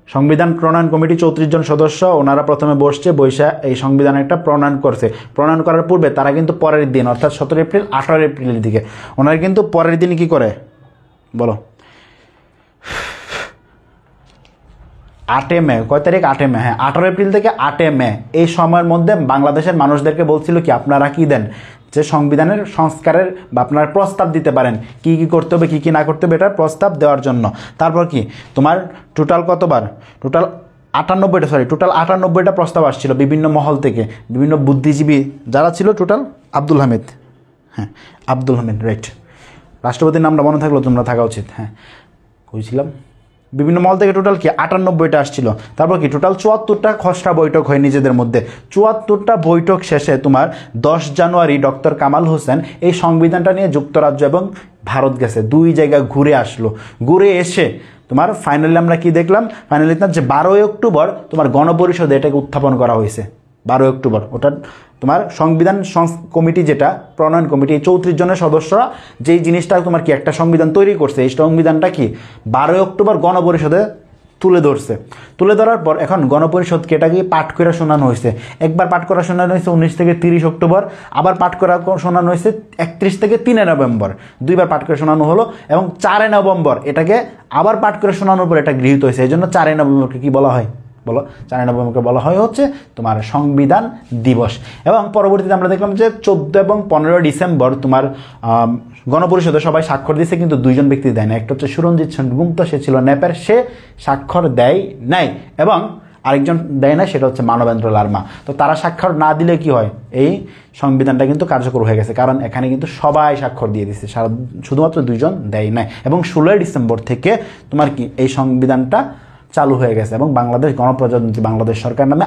সংবিধান প্রণয়ন কমিটি 34 জন সদস্য, ওনারা প্রথমে বসছে, বৈশা এই সংবিধান একটা প্রণয়ন করছে। প্রণয়ন করার পূর্বে তারা কিন্তু পরের দিন, অর্থাৎ 17 এপ্রিল 18 এপ্রিলের দিকে ওনারা কিন্তু পরের দিন কি করে বলো? 8 মে, কয় তারিখ? 8 মে, হ্যাঁ 18 এপ্রিল থেকে 8 মে, এই সময়ের মধ্যে বাংলাদেশের মানুষদেরকে বলছিল কি আপনারা কি দেন যে সংবিধানের সংস্কারের বা আপনারা প্রস্তাব দিতে পারেন, কি কি করতে হবে কি কি না করতে হবে, এটার প্রস্তাব দেওয়ার জন্য। তারপর কি তোমার টোটাল কতবার? টোটাল 98টা প্রস্তাব আসছিল বিভিন্ন মহল থেকে, বিভিন্ন বুদ্ধিজীবী যারা ছিল টোটাল। আব্দুল হামিদ, হ্যাঁ আব্দুল হামিদ, রাইট। রাষ্ট্রপতির নামটা মনে থাকলো তোমরা থাকা উচিত। হ্যাঁ কইছিলাম বিভিন্ন মহল থেকে টোটাল কি 98টা আসছিল। তারপর কি টোটাল 74টা খসড়া বৈঠক হয় নিজেদের মধ্যে। 74টা বৈঠক শেষে তোমার 10 জানুয়ারি ডক্টর কামাল হোসেন এই সংবিধানটা নিয়ে যুক্তরাজ্য এবং ভারত গেছে, 2 জায়গায় ঘুরে আসলো। ঘুরে এসে তোমার ফাইনালি আমরা কি দেখলাম? ফাইনালি যে 12 অক্টোবর তোমার গণপরিষদে এটাকে উত্থাপন করা হয়েছে। 12 অক্টোবর ওটা তোমার সংবিধান কমিটি, যেটা প্রণয়ন কমিটি, এই 34 জনের সদস্যরা যেই জিনিসটা তোমার কি একটা সংবিধান তৈরি করছে, এই সংবিধানটা কি 12 অক্টোবর গণপরিষদে তুলে ধরছে। তুলে ধরার পর এখন গণপরিষদকে এটাকে পাঠ করে শোনানো হয়েছে। একবার পাঠ করা শোনানো হয়েছে 19 থেকে 30 অক্টোবর, আবার পাঠ করা শোনানো হয়েছে 31 থেকে 3 নভেম্বর। 2 বার পাঠ করে শোনানো হলো, এবং 4 নভেম্বর এটাকে আবার পাঠ করে শোনানোর পর এটা গৃহীত হয়েছে। এই জন্য 4 নভেম্বরকে কি বলা হয় বলো? 4 নভেম্বরকে বলা হয় হচ্ছে তোমার সংবিধান দিবস। এবং পরবর্তীতে আমরা দেখলাম যে 14 এবং 15 ডিসেম্বর তোমার গণপরিষদে সবাই স্বাক্ষর দিয়েছে, কিন্তু 2 জন ব্যক্তি দেয় না। একটা হচ্ছে সুরঞ্জিত সেনগুপ্ত, সে ছিল নেপার, সে স্বাক্ষর দেয় নাই, এবং আরেকজন দেয় না, সেটা হচ্ছে মানবেন্দ্র লারমা। তো তারা স্বাক্ষর না দিলে কি হয়? এই সংবিধানটা কিন্তু কার্যকর হয়ে গেছে, কারণ এখানে কিন্তু সবাই স্বাক্ষর দিয়ে দিচ্ছে, শুধুমাত্র 2 জন দেয় নাই। এবং 16 ডিসেম্বর থেকে তোমার কি এই সংবিধানটা চালু হয়ে গেছে এবং বাংলাদেশ গণপ্রজাতন্ত্রী বাংলাদেশ সরকার নামে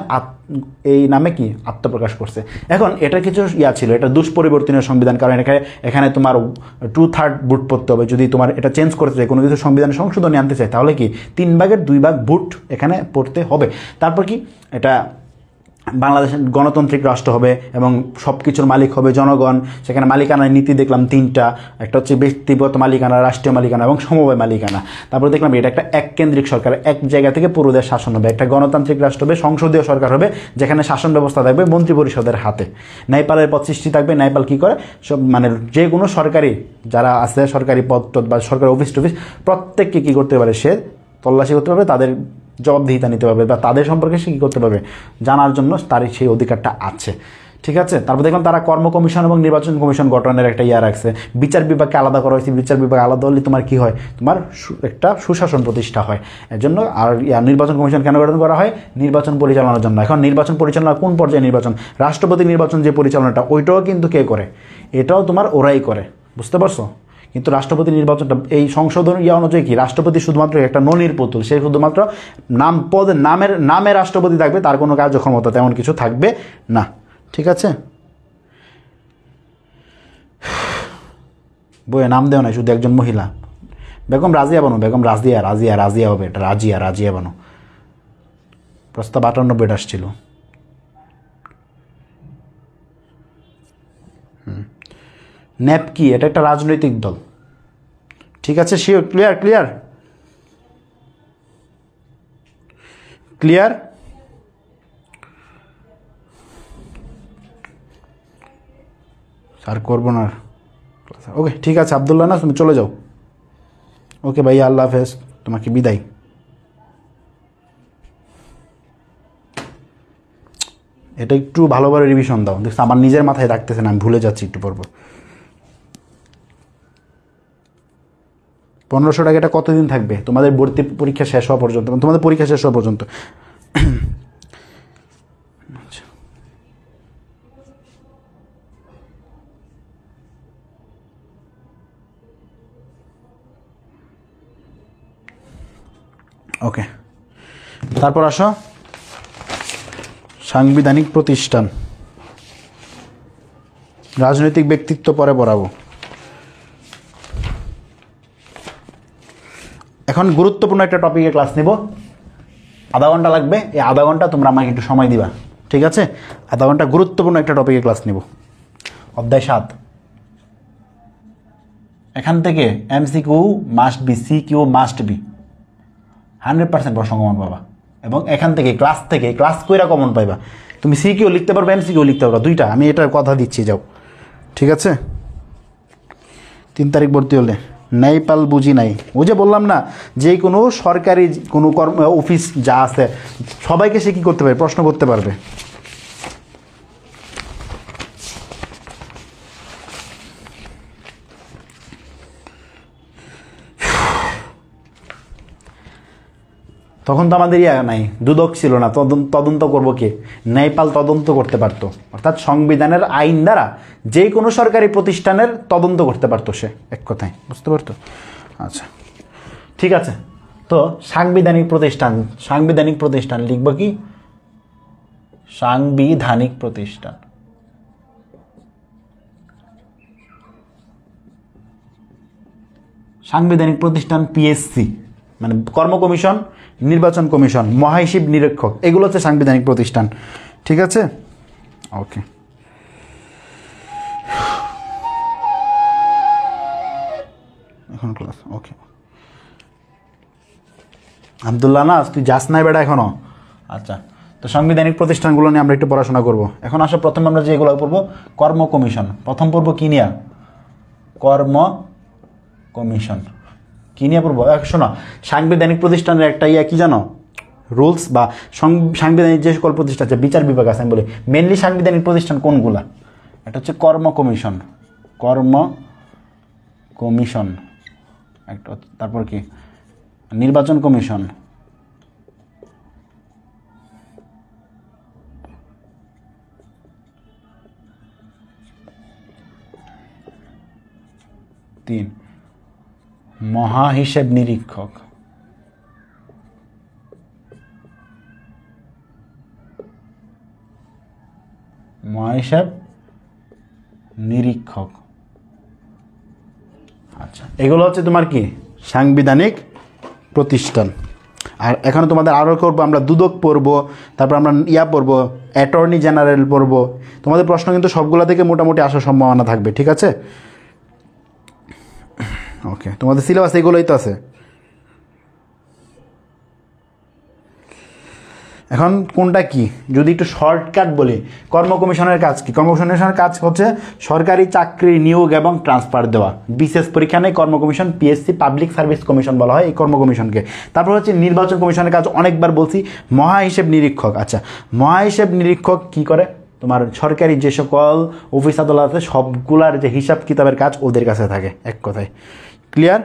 এই নামে কি আত্মপ্রকাশ করছে। এখন এটা কিছু ছিল, এটা দুষ্পরিবর্তনীয় সংবিধান, কারণ এখানে তোমার 2/3 ভোট পড়তে হবে। যদি তোমার এটা চেঞ্জ করতে চাই, কোনো কিছু সংবিধানে সংশোধনী আনতে চাই, তাহলে কি 3/2 ভোট এখানে পড়তে হবে। তারপর কি এটা বাংলাদেশের গণতান্ত্রিক রাষ্ট্র হবে এবং সব কিছুর মালিক হবে জনগণ। সেখানে মালিকানার নীতি দেখলাম 3টা, একটা হচ্ছে ব্যক্তিগত মালিকানা, রাষ্ট্রীয় মালিকানা এবং সমবায় মালিকানা। তারপরে দেখলাম এটা একটা এককেন্দ্রিক সরকার, এক জায়গা থেকে পুরো দেশ শাসন হবে। একটা গণতান্ত্রিক রাষ্ট্র হবে, সংসদীয় সরকার হবে, যেখানে শাসন ব্যবস্থা থাকবে মন্ত্রিপরিষদের হাতে। ন্যায়পালের পদ সৃষ্টি থাকবে। ন্যায়পাল কী করে, সব মানে যে কোনো সরকারি যারা আছে সরকারি পদ বা সরকারি অফিস টফিস প্রত্যেককে কী করতে পারে, সে তল্লাশি করতে পারবে, তাদের জবাবদিহিতা নিতে পারবে বা তাদের সম্পর্কে সে কী করতে পারবে জানার জন্য তার সেই অধিকারটা আছে। ঠিক আছে। তারপর দেখলাম তারা কর্ম কমিশন এবং নির্বাচন কমিশন গঠনের একটা রাখছে। বিচার বিভাগকে আলাদা করা হয়েছে। বিচার বিভাগ আলাদা হলে তোমার কী হয়, তোমার একটা সুশাসন প্রতিষ্ঠা হয়। এর জন্য আর নির্বাচন কমিশন কেন গঠন করা হয়, নির্বাচন পরিচালনার জন্য। এখন নির্বাচন পরিচালনা কোন পর্যায়ে নির্বাচন, রাষ্ট্রপতি নির্বাচন যে পরিচালনাটা, ওইটাও কিন্তু কে করে, এটাও তোমার ওরাই করে। বুঝতে পারছো। কিন্তু রাষ্ট্রপতি নির্বাচনটা এই সংশোধন অনুযায়ী কি, রাষ্ট্রপতি শুধুমাত্র একটা ননির পুতুল, সে শুধুমাত্র নামে রাষ্ট্রপতি থাকবে, তার কোনো কার্যক্ষমতা তেমন কিছু থাকবে না। ঠিক আছে। বইয়ে নাম দেও না, শুধু একজন মহিলা, বেগম রাজিয়া বানো, বেগম রাজিয়া হবে, এটা রাজিয়া বানো। প্রস্তাব 98 আসছিল। ন্যাপ কি, এটা একটা রাজনৈতিক দল। ঠিক আছে। Sure, clear. স্যার করবো না। ওকে ঠিক আছে আব্দুল্লাহ, না তুমি চলে যাও। ওকে ভাইয়া, আল্লাহ হাফেজ, তোমাকে বিদায়। এটা একটু ভালোভাবে রিভিশন দাও, দেখছো আমার নিজের মাথায় রাখতেছে না, আমি ভুলে যাচ্ছি একটু পর পর। 1500 টাকা এটা কতদিন থাকবে তোমাদের ভর্তি পরীক্ষা শেষ হওয়া পর্যন্ত, তোমাদের পরীক্ষা শেষ হওয়া পর্যন্ত। ওকে, তারপর আসো সাংবিধানিক প্রতিষ্ঠান, রাজনৈতিক ব্যক্তিত্ব পরে পড়াবো। এখন গুরুত্বপূর্ণ একটা টপিকে ক্লাস নিব, আধা ঘন্টা লাগবে। এই আধা ঘন্টা তোমরা আমাকে একটু সময় দিবা, ঠিক আছে? আধা ঘন্টা গুরুত্বপূর্ণ একটা টপিকে ক্লাস নিব। অধ্যায় 7। এখান থেকে MCQ must be, CQ must be, 100% প্রশ্ন কমন পাবা। এবং এখান থেকে ক্লাস কইরা কমন পাইবা। তুমি CQ লিখতে পারবে, MCQ লিখতে পারবা, দুইটা। আমি এটার কথা দিচ্ছি, যাও। ঠিক আছে। 3 তারিখ ভর্তি হলে ন্যায়পাল বুঝি নাই, ওই যে বললাম না, যে কোনো সরকারি কোনো অফিস যা আছে সবাইকে সে কী করতে পারে, প্রশ্ন করতে পারবে। তখন তো আমাদের নাই, দুদক ছিল না, তদন্ত করবো কে? ন্যায়পাল তদন্ত করতে পারতো, অর্থাৎ সংবিধানের আইন দ্বারা যে কোনো সরকারি প্রতিষ্ঠানের তদন্ত করতে পারতো সে, এক কথায়। বুঝতে পারতো? আচ্ছা ঠিক আছে। তো সাংবিধানিক প্রতিষ্ঠান লিখবো কি? সাংবিধানিক প্রতিষ্ঠান। সাংবিধানিক প্রতিষ্ঠান PSC মানে কর্ম কমিশন, নির্বাচন কমিশন, মহাহিসাব নিরীক্ষক, এগুলো হচ্ছে সাংবিধানিক প্রতিষ্ঠান। ঠিক আছে। ওকে, এখন ক্লাস। ওকে আব্দুল্লাহ, না তুই যাস নাই বেটা এখনো? আচ্ছা, তো সাংবিধানিক প্রতিষ্ঠানগুলো নিয়ে আমরা একটু পড়াশোনা করব। এখন আসো প্রথম আমরা যেগুলো পড়বো, কর্ম কমিশন। প্রথম পড়বো কি নিয়ে? কর্ম কমিশন। কী নিয়ে পড়বো? শোনো, সাংবিধানিক প্রতিষ্ঠানের একটা কি জানো, রুলস বা সাংবিধানিক যে সকল প্রতিষ্ঠান আছে, বিচার বিভাগ আছে, আমি বলি মেনলি সাংবিধানিক প্রতিষ্ঠান কোনগুলা? এটা হচ্ছে কর্ম কমিশন, একটা। তারপর কি? নির্বাচন কমিশন, মহাহিসাব নিরীক্ষক, মহাহিসাব নিরীক্ষক। আচ্ছা, এগুলো হচ্ছে তোমার কি সাংবিধানিক প্রতিষ্ঠান। আর এখানে তোমাদের আরও করবো আমরা দুদক পড়বো, তারপর আমরা পড়বো অ্যাটর্নি জেনারেল পড়বো। তোমাদের প্রশ্ন কিন্তু সবগুলো থেকে মোটামুটি আসার সম্ভাবনা থাকবে, ঠিক আছে? ওকে, তোমাদের সিলেবাস এগুলোই তো আছে। এখন কোনটা কি যদি একটু শর্টকাট বলি, কর্ম কমিশনের কাজ কি? কর্ম কমিশনের কাজ হচ্ছে সরকারি চাকরি নিয়োগ এবং ট্রান্সফার দেওয়া। বিশেষ পরীক্ষা নেই কর্ম commission, PSC public service commission বলা হয় এই কর্ম কমিশনকে। তারপর হচ্ছে নির্বাচন কমিশনের কাজ, অনেকবার বলছি, মহাহিসেব নিরীক্ষক। আচ্ছা, মহাহিসেব নিরীক্ষক কি করে? তোমার সরকারি যে সকল অফিস আদালত আছে সবগুলার যে হিসাব কিতাবের কাজ ওদের কাছে থাকে, এক কথায়। ক্লিয়ার?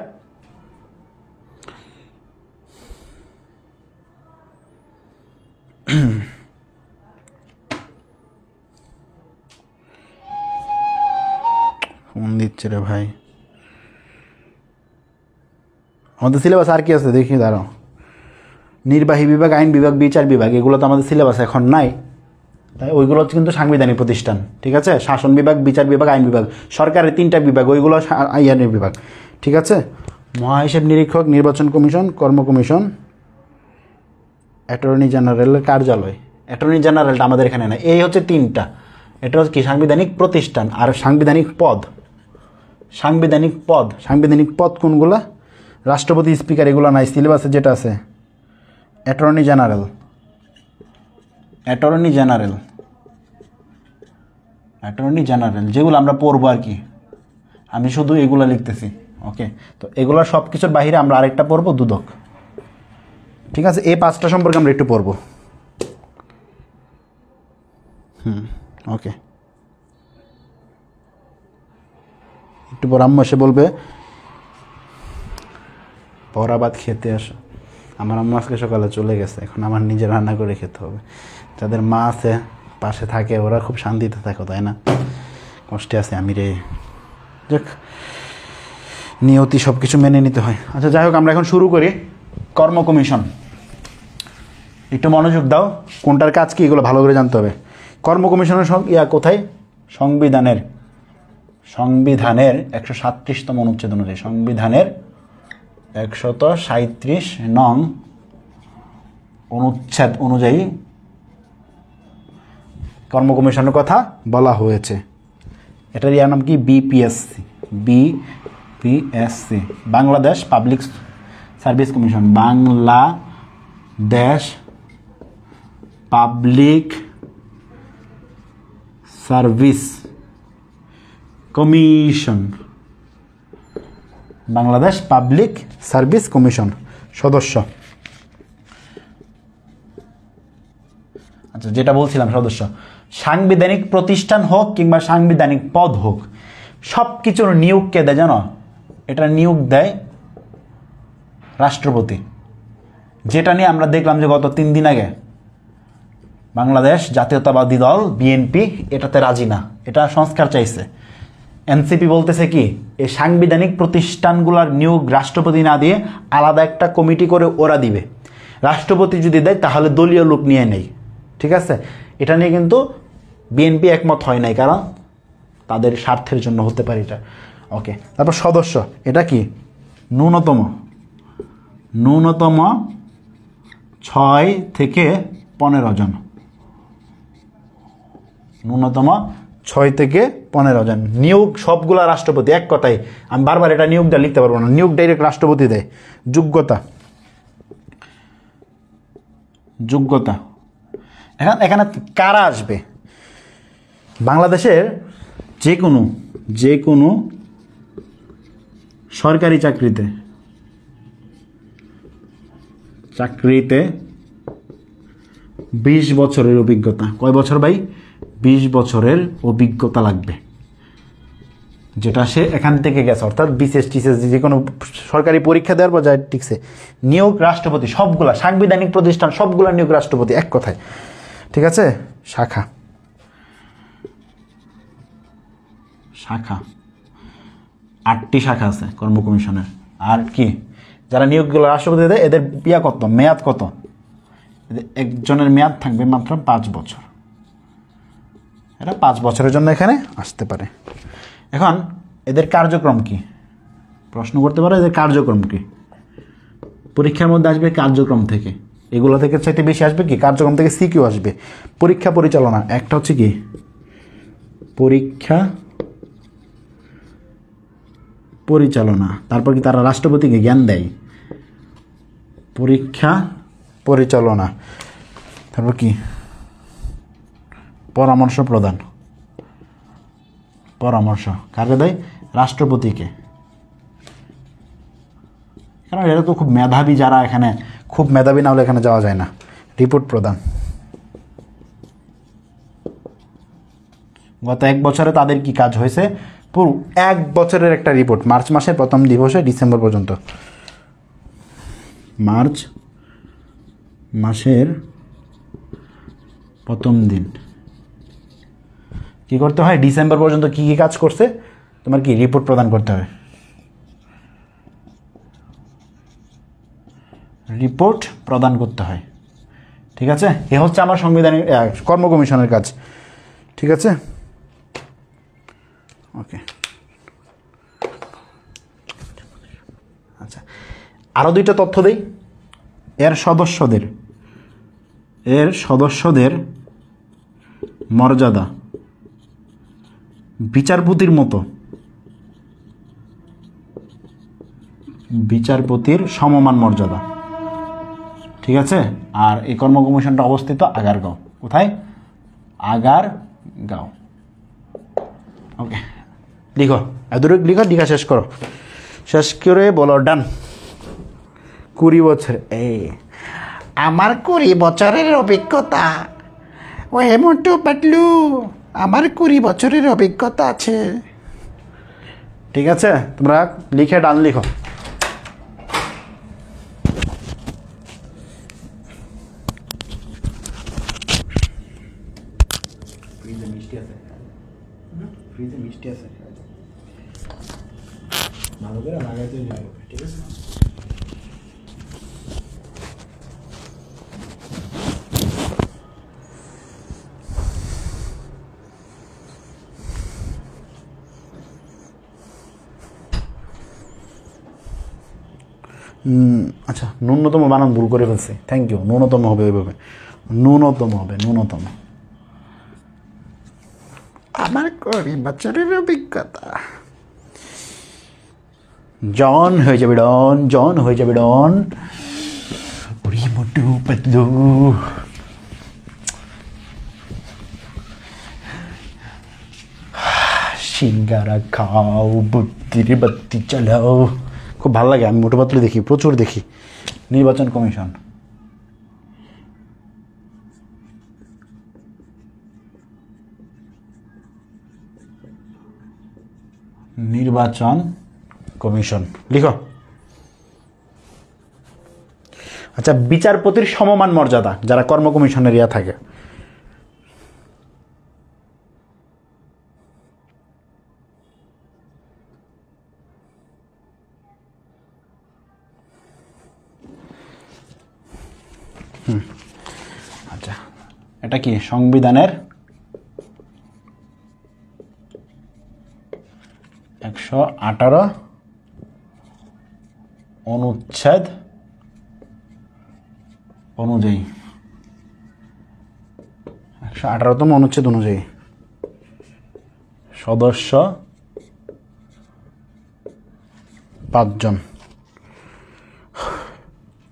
ফোন দিচ্ছে রে ভাই। আমাদের সিলেবাস আর কি আছে দেখি, দাঁড়াও। নির্বাহী বিভাগ, আইন বিভাগ, বিচার বিভাগ, এগুলো তো আমাদের সিলেবাস এখন নাই, তাই ওইগুলো হচ্ছে কিন্তু সাংবিধানিক প্রতিষ্ঠান, ঠিক আছে? শাসন বিভাগ, বিচার বিভাগ, আইন বিভাগ, সরকারের 3টা বিভাগ, ওইগুলো আইনের বিভাগ, ঠিক আছে? মহাহিসাব নিরীক্ষক, নির্বাচন কমিশন, কর্ম কমিশন, অ্যাটর্নি জেনারেলের কার্যালয়। অ্যাটর্নি জেনারেলটা আমাদের এখানে নাই। এই হচ্ছে 3টা। এটা হচ্ছে কি সাংবিধানিক প্রতিষ্ঠান। আর সাংবিধানিক পদ, সাংবিধানিক পদ, সাংবিধানিক পদ কোনগুলা? রাষ্ট্রপতি, স্পিকার, এগুলো নাই সিলেবাসে। যেটা আছে attorney general, attorney general, attorney general, যেগুলো আমরা পড়বো আর কি। আমি শুধু এগুলো লিখতেছি, ওকে? তো এগুলো সব কিছুর বাহিরে আমরা আরেকটা পড়বো, দুদক, ঠিক আছে? এই 5টা সম্পর্কে আমরা একটু পড়বো। ওকে, একটু পর আম্মু এসে বলবে পরাবাদ খেতে আসো। আমার আম্মু আজকে সকালে চলে গেছে, এখন আমার নিজে রান্না করে খেতে হবে। যাদের মা আছে পাশে থাকে ওরা খুব শান্তিতে থাকে, তাই না? কষ্টে আছে আমি রে। যাক, নিয়তি সব কিছু মেনে নিতে হয়। আচ্ছা, যাই হোক, আমরা এখন শুরু করি। কর্ম কমিশন, একটু মনোযোগ দাও, কোনটার কাজ কি এগুলো ভালো করে জানতে হবে। কর্ম কমিশনের কোথায়? সংবিধানের 137তম অনুচ্ছেদ অনুযায়ী, সংবিধানের 137 নং অনুচ্ছেদ অনুযায়ী কর্ম কমিশনের কথা বলা হয়েছে। এটার নাম কি? BPSC, BPSC, Bangladesh public service commission, Bangladesh public service commission, Bangladesh public service commission সদস্য। আচ্ছা, যেটা বলছিলাম সদস্য, সাংবিধানিক প্রতিষ্ঠান হোক কিংবা সাংবিধানিক পদ হোক, সব কিছুর নিয়োগ কে দেয় জানো? এটা নিয়োগ দেয় রাষ্ট্রপতি। যেটা নিয়ে আমরা দেখলাম যে গত 3 দিন আগে বাংলাদেশ জাতীয়তাবাদী দল বিএনপি এটাতে রাজি না, এটা সংস্কার চাইছে। এনসিপি বলতেছে কি, এই সাংবিধানিক প্রতিষ্ঠানগুলোর নিয়োগ রাষ্ট্রপতি না দিয়ে আলাদা একটা কমিটি করে ওরা দিবে। রাষ্ট্রপতি যদি দেয় তাহলে দলীয় লোক নিয়ে নেই, ঠিক আছে? এটা নিয়ে কিন্তু বিএনপি একমত হয় নাই, কারণ তাদের স্বার্থের জন্য হতে পারে এটা, ওকে? তারপর সদস্য, এটা কি? ন্যূনতম 6 থেকে 15 জন, ন্যূনতম 6 থেকে 15 জন। নিয়োগ সবগুলা রাষ্ট্রপতি, এক কথায় আমি বারবার এটা নিয়োগটা লিখতে পারবো না, নিয়োগ ডাইরেক্ট রাষ্ট্রপতি দেয়। যোগ্যতা, যোগ্যতা, এখানে কারা আসবে? বাংলাদেশের যে কোনো সরকারি চাকরিতে 20 বছরের অভিজ্ঞতা। কয় বছর ভাই? 20 বছরের অভিজ্ঞতা লাগবে, যেটা সে এখান থেকে গেছে, অর্থাৎ বিসিএস টিসিএস যে কোনো সরকারি পরীক্ষা দেওয়ার পর যায় ঠিকছে। নিয়োগ রাষ্ট্রপতি, সবগুলা সাংবিধানিক প্রতিষ্ঠান সবগুলা নিয়োগ রাষ্ট্রপতি, এক কথায়, ঠিক আছে? শাখা, শাখা 8টি শাখা আছে কর্ম কমিশনের। আর কি, যারা নিয়োগগুলো রাষ্ট্রপতি দেয় এদের কত, মেয়াদ কত? একজনের মেয়াদ থাকবে মাত্র 5 বছর, এরা 5 বছরের জন্য এখানে আসতে পারে। এখন এদের কার্যক্রম কি প্রশ্ন করতে পারো, এদের কার্যক্রম কি? পরীক্ষার মধ্যে আসবে কার্যক্রম থেকে, এগুলো থেকে চাইতে বেশি আসবে কি কার্যক্রম থেকে সিকিউ আসবে। পরীক্ষা পরিচালনা একটা হচ্ছে কি পরীক্ষা পরিচালনা, তারপর কি তারা রাষ্ট্রপতিকে জ্ঞান দেয়, পরীক্ষা পরিচালনা, তারপর কি পরামর্শ প্রদান, পরামর্শ কাকে দেয়? রাষ্ট্রপতিকে। কারণ এরা তো খুব মেধাবী, যারা এখানে খুব মেধাবী না হলে এখানে যাওয়া যায় না। রিপোর্ট প্রদান, গত 1 বছরে তাদের কি কাজ হয়েছে, পুরো 1 বছরের একটা রিপোর্ট, মার্চ মাসের প্রথম দিবসে ডিসেম্বর পর্যন্ত, মার্চ মাসের প্রথম দিন কি করতে হয়, ডিসেম্বর পর্যন্ত কি কি কাজ করছে তোমার কি রিপোর্ট প্রদান করতে হবে, রিপোর্ট প্রদান করতে হয়। ঠিক আছে, এ হচ্ছে আমার সাংবিধানিক কর্ম কমিশনের কাজ। ঠিক আছে, ওকে। আচ্ছা, আরও 2টা তথ্য দেই। এর সদস্যদের মর্যাদা বিচারপতির মতো, বিচারপতির সমমান মর্যাদা। ঠিক আছে, আর এই কর্ম কমিশনটা অবস্থিত আগারগাঁও। কোথায়? আগারগাঁও। ওকে, লিখো, এতটুকু লিখো, লিখা শেষ করো, শেষ করে বলো ডান। 20 বছর, আমার 20 বছরের অভিজ্ঞতা, ও মোটু পাতলু, আমার 20 বছরের অভিজ্ঞতা আছে। ঠিক আছে, তোমরা লিখে ডান লিখো। ফ্রিজে মিষ্টি আছে, ভালো করে লাগাইতে যাবে। ঠিক আছে, আচ্ছা, ন্যূনতম বানান ভুল করে ফেলছে, থ্যাংক ইউ। ন্যূনতম হবে ওইভাবে, ন্যূনতম হবে, ন্যূনতম। আমার 20 বছরের অভিজ্ঞতা। জন হয়ে যাবে ডন, জন হয়ে যাবে ডন। ওরে মোটু পাতলু, সিঙ্গারা খাও, বুদ্ধির বাতি চালাও। খুব ভালো লাগে, আমি মোটু পাতলু দেখি, প্রচুর দেখি। নির্বাচন কমিশন, নির্বাচন কমিশন লিখো। আচ্ছা, বিচারপতির সমমান মর্যাদা যারা কর্ম কমিশনের ইয়া থাকে, আচ্ছা, এটা কি সংবিধানের 118 অনুচ্ছেদ অনুযায়ী, 118তম অনুচ্ছেদ অনুযায়ী সদস্য 5 জন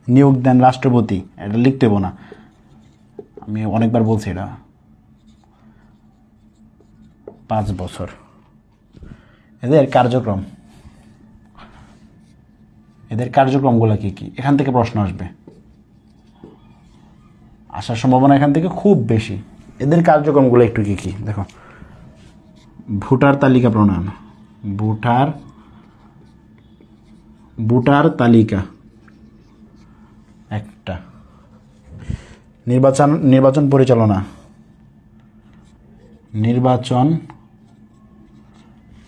নিয়োগ দেন রাষ্ট্রপতি। এটা লিখতে হবো না, আমি অনেকবার বলছি এটা। 5 বছর। এদের কার্যক্রমগুলো কি কি, এখান থেকে প্রশ্ন আসবে, আসার সম্ভাবনা এখান থেকে খুব বেশি। এদের কার্যক্রমগুলো একটু কি কি দেখো। ভোটার তালিকা প্রণয়ন, ভোটার তালিকা একটা। নির্বাচন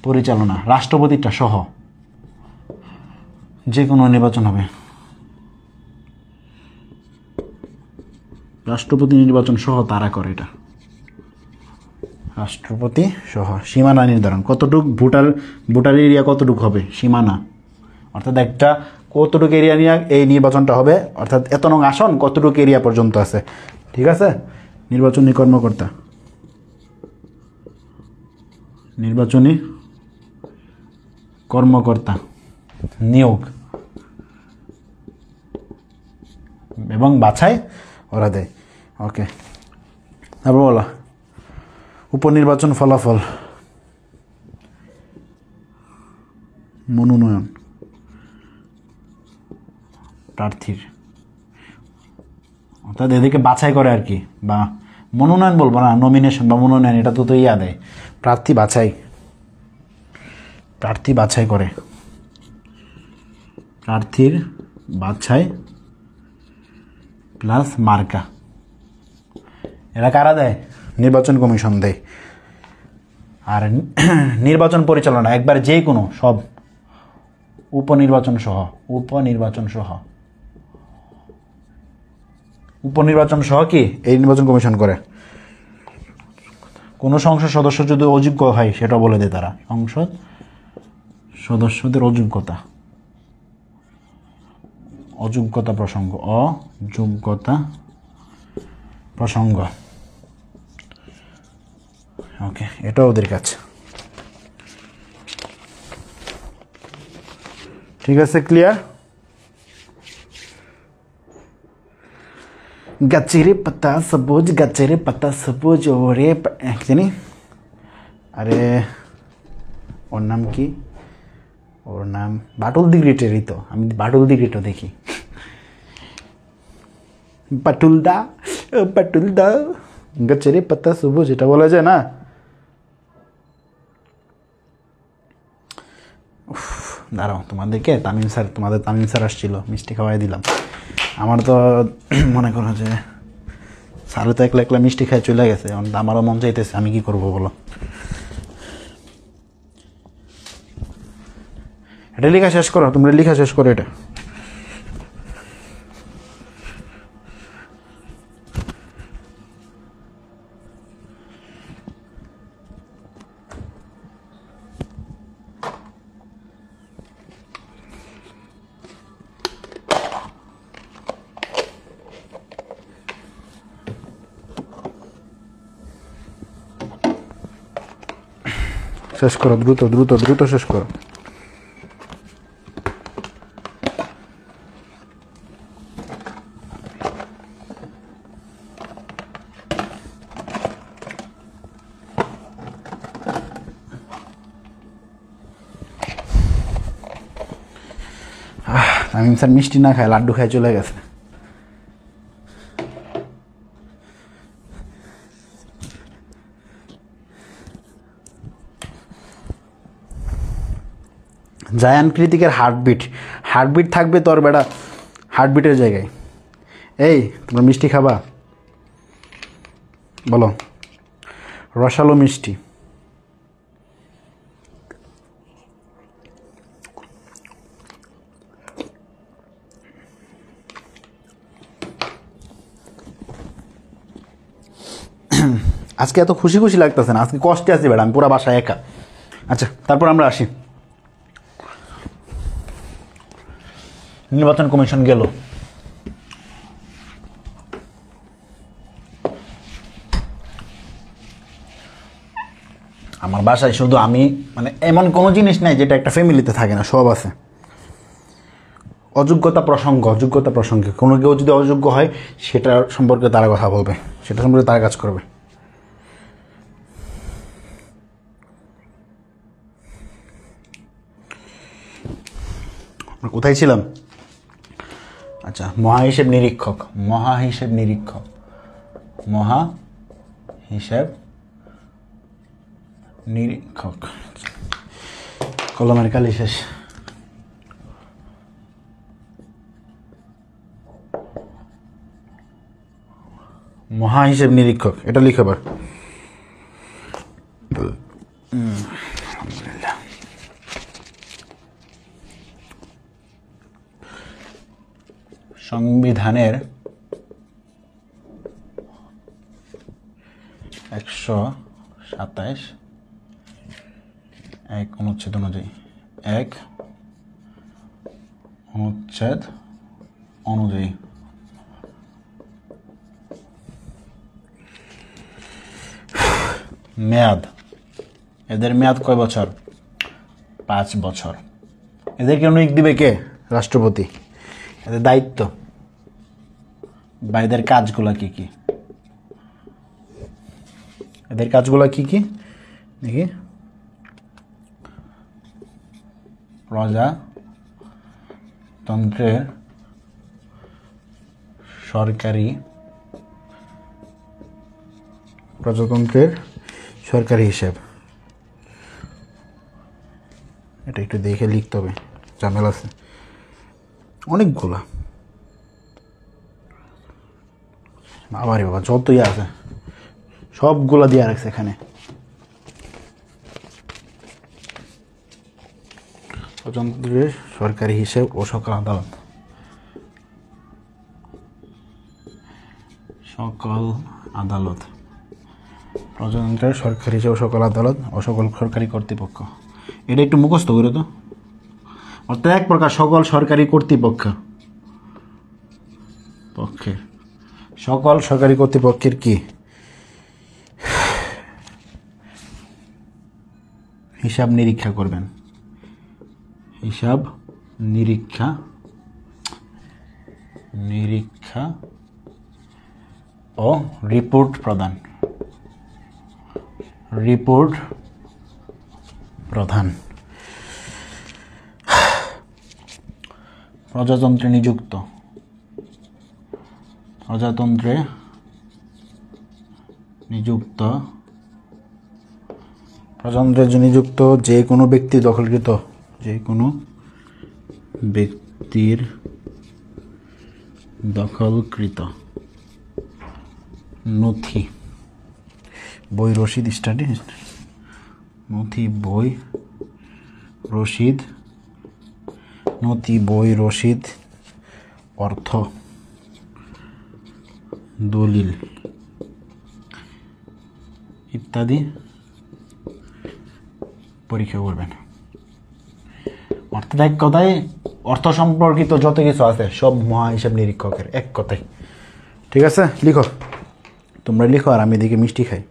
পরিচালনা, রাষ্ট্রপতিটা সহ যে কোনো নির্বাচন হবে, রাষ্ট্রপতি নির্বাচন সহ তারা করে এটা। রাষ্ট্রপতি সহ সীমানা নির্ধারণ, কতটুক ভোটার এরিয়া কতটুক হবে সীমানা, অর্থাৎ একটা কতটুকু এরিয়া নিয়ে এই নির্বাচনটা হবে, অর্থাৎ এত নং আসন কতটুকু এরিয়া পর্যন্ত আছে। ঠিক আছে, নির্বাচনী কর্মকর্তা, নির্বাচনী কর্মকর্তা নিয়োগ এবং বাছাই ওরা দেয়। ওকে, তারপর বলো উপনির্বাচন ফলাফল, মনোনয়ন প্রার্থীর, অর্থাৎ এদেরকে বাছাই করে আর কি, বা মনোনয়ন বলবো না, নমিনেশন বা মনোনয়ন, এটা তো ইয়া দেয়, প্রার্থী বাছাই করে, প্রার্থীর বাছাই প্লাস মার্কা, এরা কারা দেয়? নির্বাচন কমিশন দেয়। আর নির্বাচন পরিচালনা একবার যে কোনো সব উপনির্বাচন সহ কি এই নির্বাচন কমিশন করে। কোনো সংসদ সদস্য যদি অযোগ্য হয় সেটা বলে দেয় তারা, সংসদ সদস্যদের অযোগ্যতা প্রসঙ্গ, ওকে, এটা ওদের কাছে। ঠিক আছে, ক্লিয়ার? গাছেরে পাতা সবুজ ওরে জানি, আরে ওর নাম কি, ওর নাম বাটুল দি গ্রেটেরই তো, আমি বাটুল দি গ্রেটও দেখি। বাটুল দা গাছেরে পাতা সবুজ, এটা বলা যায় না? দাঁড়াও, তোমাদের তামিম স্যার আসছিল, মিষ্টি খাওয়াই দিলাম। আমার তো মনে করো যে স্যারে তো একলা মিষ্টি খাই চলে গেছে, আমারও মন চাইতেছে, আমি কি করবো বলো? এটা লেখা শেষ করো, তোমরা লেখা শেষ করো এটা। শেষ করো, দ্রুত শেষ করো। তামিম স্যার মিষ্টি না খায়, লাড্ডু খায় চলে গেছে। জায়ান কৃতিকের হার্টবিট থাকবে তোর বেটা হার্টবিটের জায়গায়। এই তোমরা মিষ্টি খাবা? বলো, রসালো মিষ্টি। আজকে এত খুশি লাগতেছে না, আজকে কষ্টে আছি বেটা, আমি পুরা বাসায় একা। আচ্ছা, তারপর আমরা আসি। নির্বাচন কমিশন গেল, আমার বাসায় শুধু আমি, মানে এমন কোনো জিনিস নাই যেটা একটা ফ্যামিলিতে থাকে না, সব আছে। অযোগ্যতা প্রসঙ্গে কোনো কেউ যদি অযোগ্য হয় সেটা সম্পর্কে তারা কথা বলবে, সেটা সম্পর্কে তারা কাজ করবে। আমরা কোথায় ছিলাম? আচ্ছা, মহাহিসেব নিরীক্ষক, কলমের কালি শেষ। মহাহিসেব নিরীক্ষক, এটা লিখে আবার। আলহামদুলিল্লাহ। সংবিধানের 107 27 এক অনুচ্ছেদ অনুযায়ী এক অনুচ্ছেদ অনুযায়ী মেয়াদ, এদের মেয়াদ কয় বছর? 5 বছর। এদেরকে নিয়োগ দিবে কে? রাষ্ট্রপতি। এদের দায়িত্ব বা এদের কাজগুলা কি কি? এদের কাজগুলা কি কি দেখি। প্রজাতন্ত্রের সরকারি হিসাব। এটা একটু দেখে লিখতে হবে, ঝামেলা আছে অনেকগুলা। বাবারে বাবা, যতই আছে সবগুলা দিয়ে রাখছে এখানে। প্রজাতন্ত্রের সরকারি হিসাব ও সকল আদালত, প্রজাতন্ত্রের সরকারি হিসাব ও সকল আদালত ও সকল সরকারি কর্তৃপক্ষ। এটা একটু মুখস্থ করে তো। অর্থাৎ এক প্রকার সকল সরকারি কর্তৃপক্ষের কি হিসাব নিরীক্ষা করবেন, হিসাব নিরীক্ষা ও রিপোর্ট প্রদান। প্রজাতন্ত্রে নিযুক্ত যে কোনো ব্যক্তির দখলকৃত নথি, বই, রসিদ, অর্থ, দলিল ইত্যাদি পরীক্ষা করবেন। অর্থাৎ এক কথায় অর্থ সম্পর্কিত যত কিছু আছে সব মহা হিসাব নিরীক্ষকের, এক কথায়। ঠিক আছে, লিখো, তোমরা লিখো আর আমি এদিকে মিষ্টি খাই।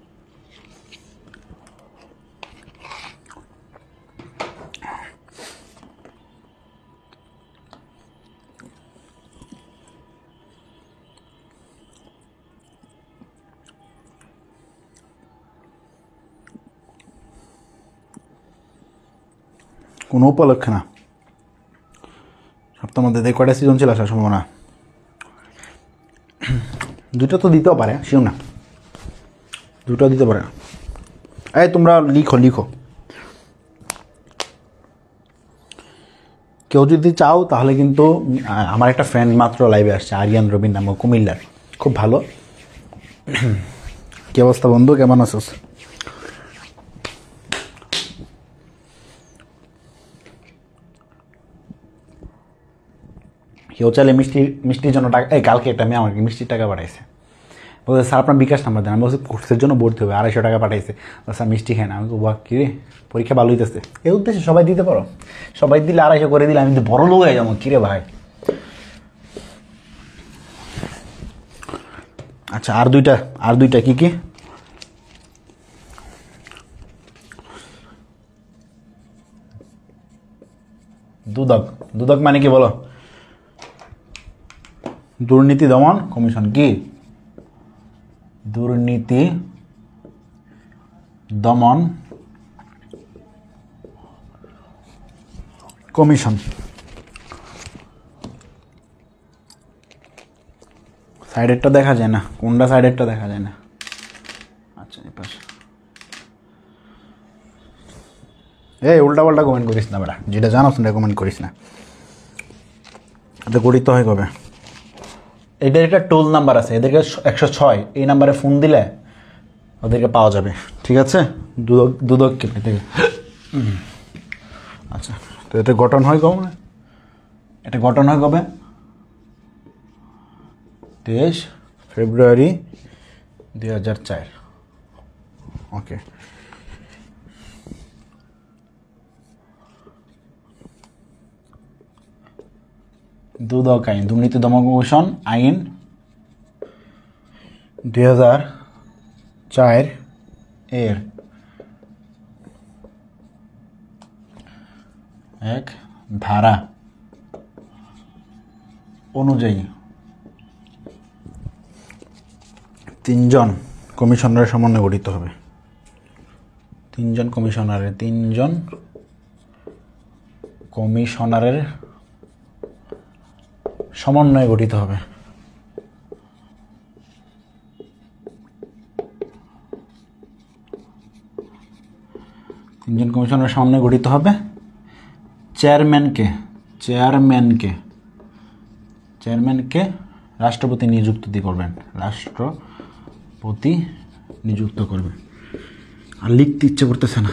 কোনো উপলক্ষে না, সপ্তাহের মধ্যে কয়টা সিজন ছিল আসার সম্ভাবনা? 2টা তো দিতেও পারে, শিও না, 2টা দিতে পারে। এই তোমরা লিখো। কেউ যদি চাও তাহলে কিন্তু আমার একটা ফ্রেন্ড মাত্র লাইভে আসছে, আরিয়ান রবিন নাম, কুমিল্লার, খুব ভালো। কি অবস্থা বন্ধু, কেমন আছোস? কেউ চাইলে মিষ্টির জন্য টাকা, কালকে একটা মেয়ে আমাকে মিষ্টির টাকা পাঠাইছে, বলছে স্যার আপনার বিকাশ নাম্বার দেন। আমি বলছি কোর্সের জন্য ভর্তি হবে, 250 টাকা পাঠাইছে, স্যার মিষ্টি খায় না। আমি বাহ কি রে, পরীক্ষা ভালো হইতেছে, এই উদ্দেশ্যে সবাই দিতে পারো, সবাই দিলে 250 করে দিলে আমি বড় লোক হয়ে যাবো, কিরে ভাই। আচ্ছা, আর দুইটা কি কি? দুদক মানে কি বলো? দুর্নীতি দমন কমিশন। কি? দুর্নীতি দমন কমিশন। সাইডেরটা দেখা যায় না, কোনটা সাইডেরটা দেখা যায় না। আচ্ছা, এই পাশে। উল্টা পাল্টা কমেন্ট করিস না বেটা, যেটা জানো সেটা কমেন্ট করিস না। এটা গঠিত হয় কবে? এদের একটা টোল নাম্বার আছে, এদেরকে 106 এই নাম্বারে ফোন দিলে ওদেরকে পাওয়া যাবে। ঠিক আছে, দুদককে পেতে। আচ্ছা, তো এটা গঠন হয় কবে? 23 ফেব্রুয়ারি 2004। ওকে। দুদক আইন, দুর্নীতি দমন কমিশন আইন 2004 এর 1 ধারা অনুযায়ী 3 জন কমিশনারের সমন্বয়ে গঠিত হবে। 3 জন কমিশনারের সমন্বয়ে গঠিত হবে। তিনজন কমিশনারের সমন্বয়ে গঠিত হবে। চেয়ারম্যানকে রাষ্ট্রপতি নিযুক্ত করবেন, রাষ্ট্রপতি নিযুক্ত করবে। আর লিখতে ইচ্ছে করতেছে না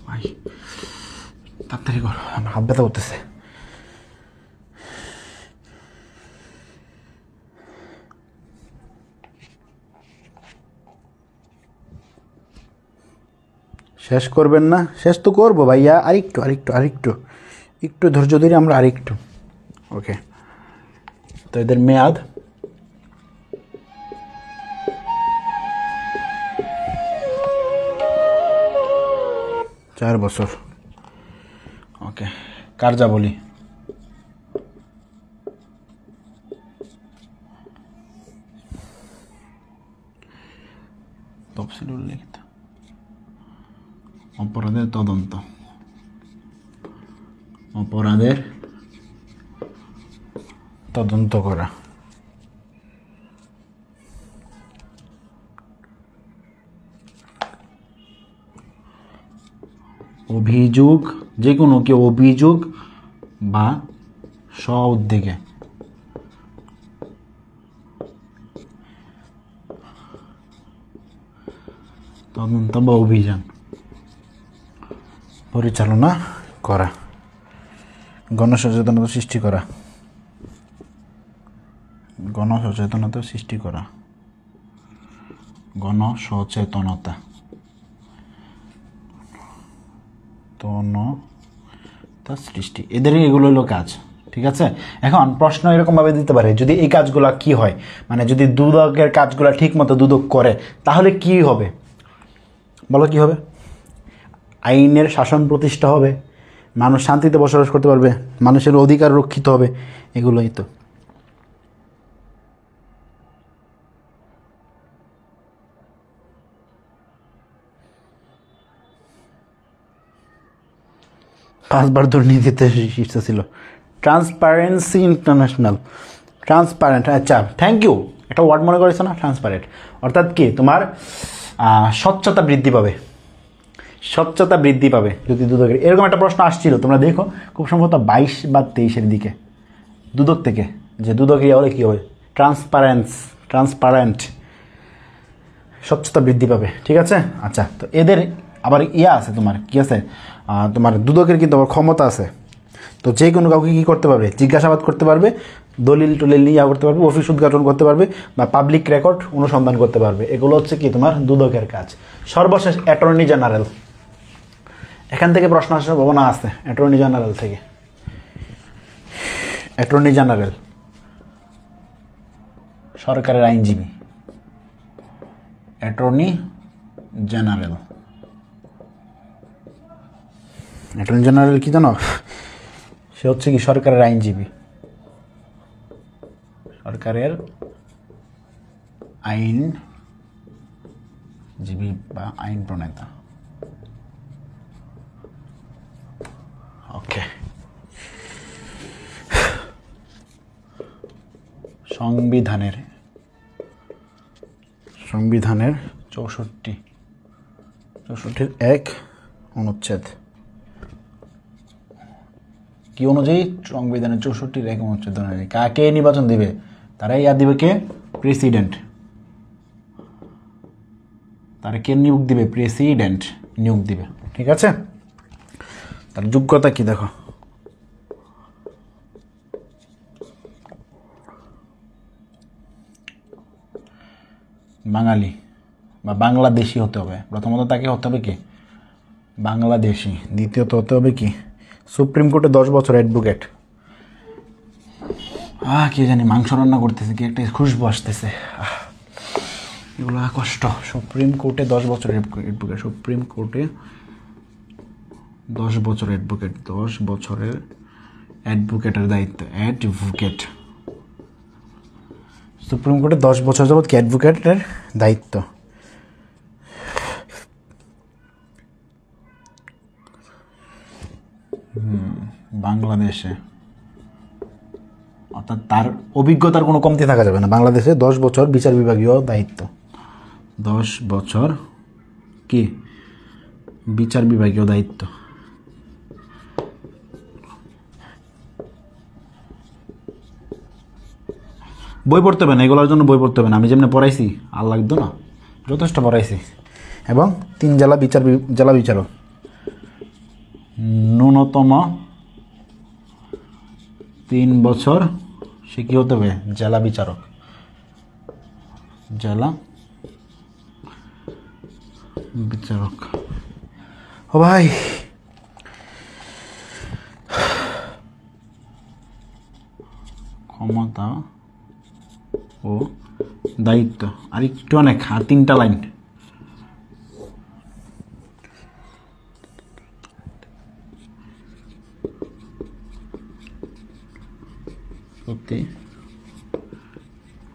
ভাই, তাড়াতাড়ি করো, আমার হাত ব্যথা করতেছে। শেষ করবেন না? শেষ তো করবো ভাইয়া, একটু ধৈর্য ধরে আমরা আরেকটু। ওকে, তো এদের মেয়াদ 4 বছর। ওকে, কার্যাবলী তফসিল উল্লেখিত। অপরাধের তদন্ত, করা, অভিযোগ, যে কোনো কেউ অভিযোগ বা স্ব-উদ্যোগে তদন্ত বা অভিযান পরিচালনা করা, গণসচেতনতা সৃষ্টি, এদেরই এগুলো হলো কাজ। ঠিক আছে, এখন প্রশ্ন এরকমভাবে দিতে পারে, যদি এই কাজগুলো কি হয়, মানে যদি দুদকের কাজগুলো ঠিক মতো দুদক করে তাহলে কি হবে? বলো কি হবে? আইনের শাসন প্রতিষ্ঠা হবে, মানুষ শান্তিতে বসবাস করতে পারবে, মানুষের অধিকার রক্ষিত হবে, এগুলোই তো। পাঁচবার দুর্নীতিতে শীর্ষ ছিল। Transparency international, transparent. আচ্ছা, থ্যাংক ইউ। একটা ওয়ার্ড মনে করেছো না, ট্রান্সপারেন্ট, অর্থাৎ কি তোমার স্বচ্ছতা বৃদ্ধি পাবে যদি দুদকের। এরকম একটা প্রশ্ন আসছিল, তোমরা দেখো খুব সম্ভবত 22 বা 23-এর দিকে, দুদক থেকে, যে দুদক ইয়ে হলে কী হবে, ট্রান্সপারেন্ট, স্বচ্ছতা বৃদ্ধি পাবে। ঠিক আছে, আচ্ছা, তো এদের আবার আছে তোমার কি আছে, তোমার দুদকের কিন্তু আবার ক্ষমতা আছে। তো যে কোনো কাউকে কী করতে পারবে, জিজ্ঞাসাবাদ করতে পারবে, দলিল টলিল নিয়ে করতে পারবে, অফিস উদ্ঘাটন করতে পারবে, বা পাবলিক রেকর্ড অনুসন্ধান করতে পারবে। এগুলো হচ্ছে কি তোমার দুদকের কাজ। সর্বশেষ অ্যাটর্নি জেনারেল, এখান থেকে প্রশ্ন আসার সম্ভাবনা আছে। অ্যাটর্নি জেনারেল থেকে, অ্যাটর্নি জেনারেল সরকারের আইনজীবী, অ্যাটর্নি জেনারেল কি জানো? সে হচ্ছে কি সরকারের আইনজীবী, সরকারের আইনজীবী বা আইন প্রণেতা। ওকে, সংবিধানের 64-1 অনুচ্ছেদ কি অনুযায়ী? সংবিধানের 64-1 অনুচ্ছেদ অনুযায়ী কাকে নির্বাচন দিবে? তারাই দিবে কে? প্রেসিডেন্ট। তারা কে নিয়োগ দিবে? প্রেসিডেন্ট নিয়োগ দিবে। ঠিক আছে, তার যোগ্যতা কি দেখো, বাঙালি বা বাংলাদেশি হতে হবে। প্রথমত তাকে হতে হবে কি? বাংলাদেশি। দ্বিতীয়ত হতে হবে কি? সুপ্রিম কোর্টে 10 বছর অ্যাডভোকেট। কে জানি মাংস রান্না করতেছে, কি একটা খুশবু আসতেছে। এগুলো কষ্ট। সুপ্রিম কোর্টে 10 বছরের অ্যাডভোকেট, সুপ্রিম কোর্টে 10 বছরের অ্যাডভোকেট, 10 বছরের অ্যাডভোকেটের দায়িত্ব। অ্যাডভোকেট সুপ্রিম কোর্টে 10 বছর যাবৎ কি অ্যাডভোকেটের দায়িত্ব। বাংলাদেশে, অর্থাৎ তার অভিজ্ঞতার কোনো কমতি থাকা যাবে না। বাংলাদেশে 10 বছর বিচার বিভাগীয় দায়িত্ব, 10 বছর কি বিচার বিভাগীয় দায়িত্ব। বই পড়তে হবে না, এগুলোর জন্য বই পড়তে হবে না, আমি যেমনি পড়াইছি আর লাগতো না, যথেষ্ট পড়াইছি। এবং 3 জেলা বিচারক, ন্যূনতম 3 বছর সে কী হতে হবে, জেলা বিচারক, জেলা বিচারক। ও ভাই, ক্ষমতা ও দায়িত্ব, আর একটু অনেক, আর 3টা লাইন।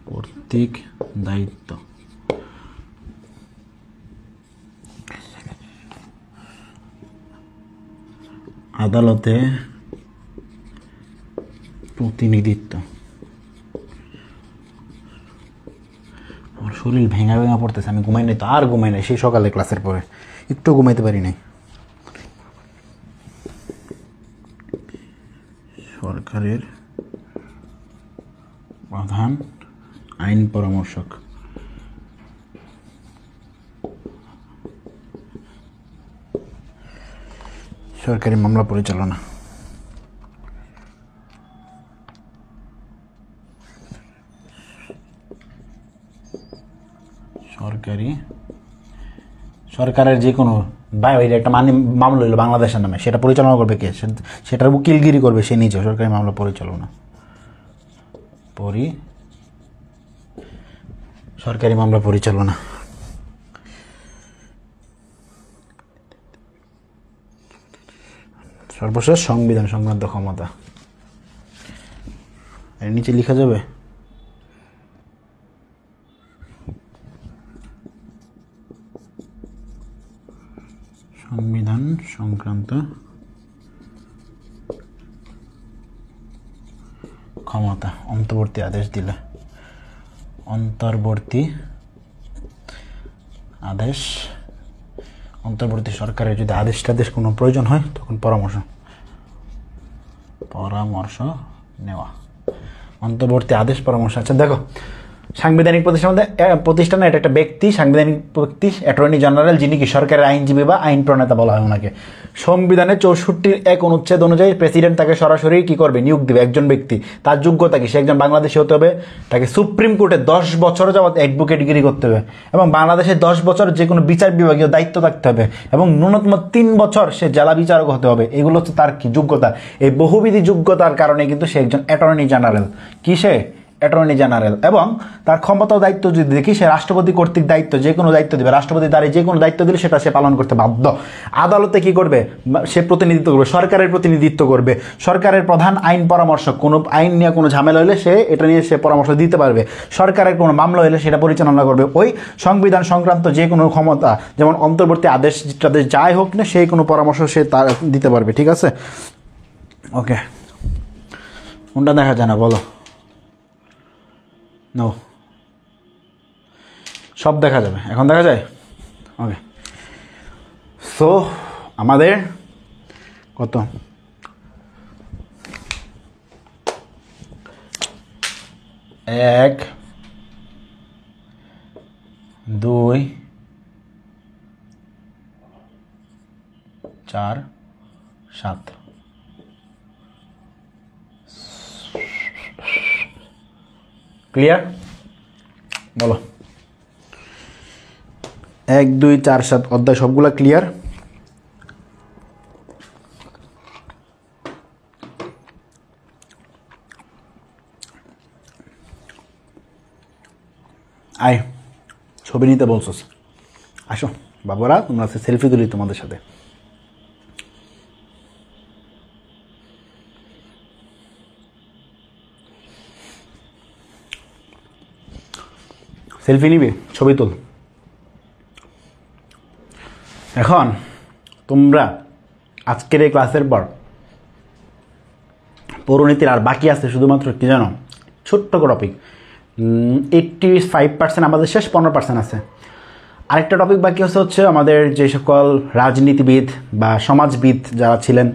কর্তৃক দায়িত্ব, আদালতে প্রতিনিধিত্ব। আমার শরীর ভেঙা ভেঙা পড়তেছে, আমি ঘুমাই নাই তো, আর ঘুমাই নাই সেই সকালে ক্লাসের পরে, একটু ঘুমাইতে পারি নাই। সরকারের প্রধান আইন পরামর্শক, সরকারি মামলা পরিচালনা, সরকারের যে কোনো একটা মামলা হইলো বাংলাদেশের নামে, সেটা পরিচালনা করবে কে, সেটার উকিলগিরি করবে সে নিজে। সরকারি মামলা পরিচালনা, সরকারি মামলা পরিচালনা। সর্বশেষ সংবিধান সংক্রান্ত ক্ষমতা, এর নিচে লেখা যাবে সংবিধান সংক্রান্ত ক্ষমতা। অন্তর্বর্তী আদেশ দিলে, অন্তর্বর্তী সরকারের যদি আদেশ কোনো প্রয়োজন হয় তখন পরামর্শ নেওয়া। অন্তর্বর্তী আদেশ পরামর্শ। আচ্ছা দেখো, সাংবিধানিক প্রতিষ্ঠানে এটা একটা ব্যক্তি, সাংবিধানিক ব্যক্তি অ্যাটর্নি জেনারেল, যিনি কি সরকারের আইনজীবী বা আইন প্রণেতা বলা হয় ওনাকে। সংবিধানের 64 অনুচ্ছেদ অনুযায়ী প্রেসিডেন্ট তাকে সরাসরি কি করবে, নিয়োগ দিবে। একজন ব্যক্তি, তার যোগ্যতা কি, সে একজন বাংলাদেশি হতে হবে, তাকে সুপ্রিম কোর্টে 10 বছর যাবৎ অ্যাডভোকেটগিরি করতে হবে, এবং বাংলাদেশে 10 বছর যে কোনো বিচার বিভাগীয় দায়িত্ব থাকতে হবে, এবং ন্যূনতম 3 বছর সে জেলা বিচারক হতে হবে। এগুলো হচ্ছে তার কি যোগ্যতা। এই বহুবিধি যোগ্যতার কারণে কিন্তু সে একজন অ্যাটর্নি জেনারেল। কি সে অ্যাটর্নি জেনারেল। এবং তার ক্ষমতা ও দায়িত্ব যদি দেখি, সে রাষ্ট্রপতি কর্তৃক দায়িত্ব, যে কোনো দায়িত্ব দিবে, রাষ্ট্রপতি তার যে কোনো দায়িত্ব দিলে সেটা সে পালন করতে বাধ্য। আদালতে কি করবে, সে প্রতিনিধিত্ব করবে, সরকারের প্রতিনিধিত্ব করবে। সরকারের প্রধান আইন পরামর্শক, কোনো আইন নিয়ে কোনো ঝামেলা হলে সে এটা নিয়ে সে পরামর্শ দিতে পারবে। সরকারের কোনো মামলা হলে সেটা পরিচালনা করবে। ওই সংবিধান সংক্রান্ত যে কোনো ক্ষমতা, যেমন অন্তর্বর্তী আদেশ টাদেশ যাই হোক না, সেই কোনো পরামর্শ সে তার দিতে পারবে। ঠিক আছে, ওকে। কোনটা দেখা যায় না বলো? নো, সব দেখা যাবে, এখন দেখা যায়। ওকে, সো আমাদের কত, 1 2 4 7। ক্লিয়ার? বলো। 1 2 4 7 অধ্যায় সবগুলা ক্লিয়ার? আয় ছবি নিতে বলছোস, আসো বাবারা, তোমরা সেলফি তুলি তোমাদের সাথে। সেলফি নিবি, ছবি তুল। এখন তোমরা আজকের এই ক্লাসের পর পৌরনীতির আর বাকি আছে শুধুমাত্র কি জানো, ছোট্ট টপিক। 85% আমাদের শেষ, 15% আছে। আরেকটা টপিক বাকি হচ্ছে আমাদের যে সকল রাজনীতিবিদ বা সমাজবিদ যারা ছিলেন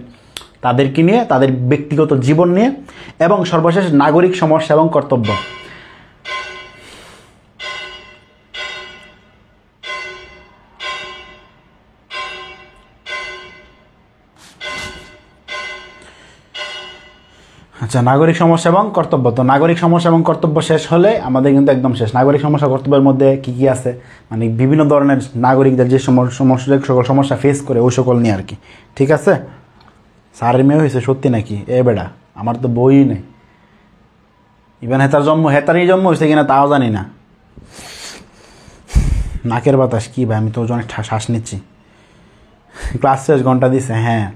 তাদেরকে নিয়ে, তাদের ব্যক্তিগত জীবন নিয়ে, এবং সর্বশেষ নাগরিক সমস্যা এবং কর্তব্য। আচ্ছা, নাগরিক সমস্যা এবং কর্তব্য। তো নাগরিক সমস্যা এবং কর্তব্য শেষ হলে আমাদের কিন্তু একদম শেষ। নাগরিক সমস্যা কর্তব্যের মধ্যে কী কী আছে, মানে বিভিন্ন ধরনের নাগরিকদের যে সকল সমস্যা ফেস করে ওই সকল নিয়ে আর কি। ঠিক আছে, স্যারের মেয়ে হয়েছে সত্যি নাকি? এ বেটা, আমার তো বই নেই। ইভেন হেতারই জন্ম হয়েছে কিনা তাও জানি না। নাকের বাতাস কি ভাই, আমি তো অনেক শ্বাস নিচ্ছি। ক্লাস শেষ, ঘন্টা দিছে। হ্যাঁ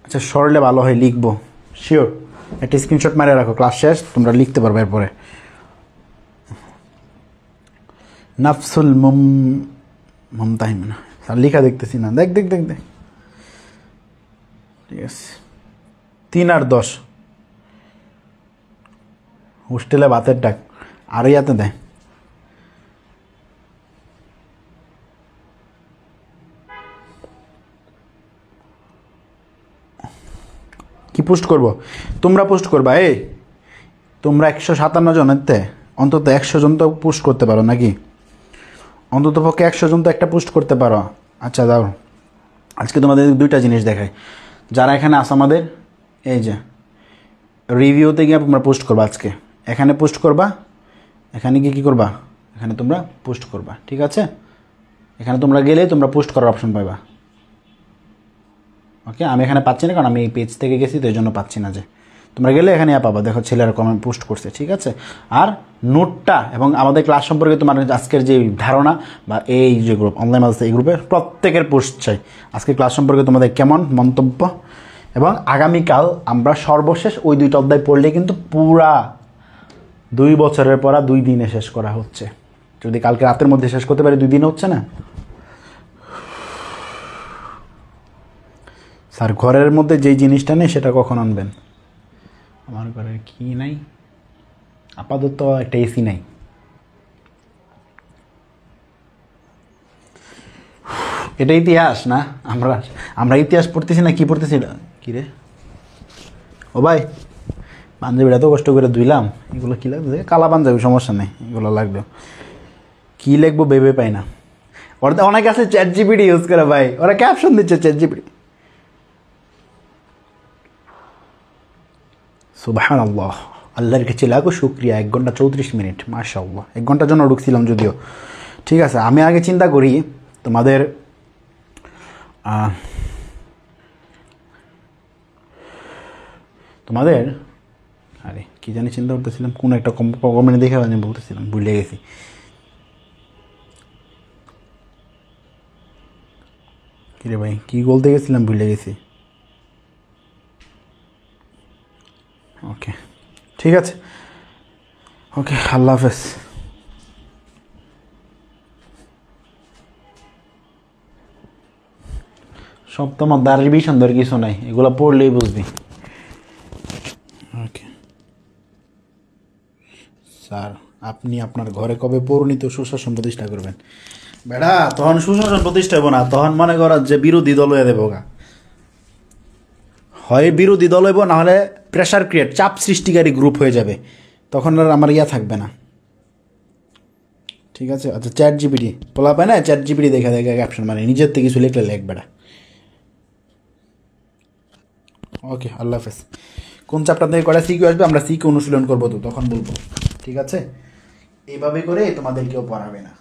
আচ্ছা, সরলে ভালো হয়, লিখবো শিওর। একটা স্ক্রিনশট মারে রাখো, ক্লাস শেষ, তোমরা লিখতে পারবে এরপরে। নাফসুল মমতাহিনা, স্যার লিখা দেখতেছি না, দেখ দেখ দেখ দেখ। ঠিক আছে, 3 আর 10 হোস্টেলে ভাতের ডাক আর ইয়াতে দেয়। কি পোস্ট করব? তোমরা পোস্ট করবা। এই তোমরা 157 জনেরতে অন্তত 100 জন তো পোস্ট করতে পারো নাকি? অন্তত পক্ষে 100 জন তো একটা পোস্ট করতে পারো। আচ্ছা দাও, আজকে তোমাদের 2টা জিনিস দেখাই। যারা এখানে আসো আমাদের এই যে রিভিউতে গিয়ে তোমরা পোস্ট করবা। আজকে এখানে পোস্ট করবা, এখানে গিয়ে কী করবা, এখানে তোমরা পোস্ট করবা। ঠিক আছে, এখানে তোমরা গেলে তোমরা পোস্ট করার অপশন পাইবা। ওকে, আমি এখানে পাচ্ছি না কারণ আমি এই পেজ থেকে গেছি, তো এই জন্য পাচ্ছি না। যে তোমরা গেলে এখানে পাবা, দেখো ছেলেরা কমেন্ট পোস্ট করছে। ঠিক আছে, আর নোটটা এবং আমাদের ক্লাস সম্পর্কে তোমার আজকের যে ধারণা বা এই যে গ্রুপ অনলাইন আছে, এই গ্রুপে প্রত্যেকের পোস্ট চাই। আজকে ক্লাস সম্পর্কে তোমাদের কেমন মন্তব্য, এবং আগামীকাল আমরা সর্বশেষ ওই 2টা অধ্যায় পড়লে কিন্তু পুরা 2 বছরের পড়া 2 দিনে শেষ করা হচ্ছে। যদি কালকে রাতের মধ্যে শেষ করতে পারি, 2 দিনে হচ্ছে না? স্যার ঘরের মধ্যে যেই জিনিসটা নেই সেটা কখন আনবেন? আমার ঘরে কি নাই, আপাতত একটা এসি নাই। এটা ইতিহাস না? আমরা ইতিহাস পড়তেছি না, কি পড়তেছি? কি রে ও ভাই, পাঞ্জাবিটা তো কষ্ট করে ধুইলাম, এগুলো কী লাগবে? কালা পাঞ্জাবি, সমস্যা নেই, এগুলো লাগবে। কী লিখবো ভেবে পাই না। ওরা তো অনেকে আছে ChatGPT ইউজ করে ভাই, ওরা ক্যাপশন দিচ্ছে ChatGPT। সুবহানাল্লাহ, আল্লাহর কাছে লাখো শুকরিয়া। 1 ঘন্টা 34 মিনিট, মাশাআল্লাহ। 1 ঘন্টার জন্য ঢুকছিলাম যদিও। ঠিক আছে, আমি আগে চিন্তা করি তোমাদের আরে কি জানি চিন্তা করতেছিলাম, কোন একটা কমেন্ট দেখে আমি বলতেছিলাম, ভুলে গেছি। কিরে ভাই, কি বলতে গেছিলাম, ভুলে গেছি। ওকে ঠিক আছে, ওকে, আল্লাহ হাফেজ। সব তোমার দাঁড়ের ভীষণ ধরে কিছু নাই, এগুলো পড়লেই বুঝবি। ওকে স্যার, আপনি আপনার ঘরে কবে পৌরনীতি সুশাসন প্রতিষ্ঠা করবেন? বেড়া, তখন সুশাসন প্রতিষ্ঠা হইব না, তখন মনে কর যে বিরোধী দল হয়ে দেবো গা। হয় বিরোধী দল হইব, না হলে প্রেশার ক্রিয়েট, চাপ সৃষ্টিকারী গ্রুপ হয়ে যাবে, তখন আর আমার থাকবে না। ঠিক আছে, আচ্ছা ChatGPT বলা পায় না, ChatGPT দেখে দেখে ক্যাপশন, মানে নিজের থেকে কিছু লিখলে লিখবে না। ওকে, আল্লাহ হাফেজ। কোন চ্যাপ্টার থেকে কটা সিকিউ আসবে, আমরা সিকিউ অনুশীলন করবো, তো তখন বলবো। ঠিক আছে, এইভাবে করে তোমাদের কেউ পড়াবে না।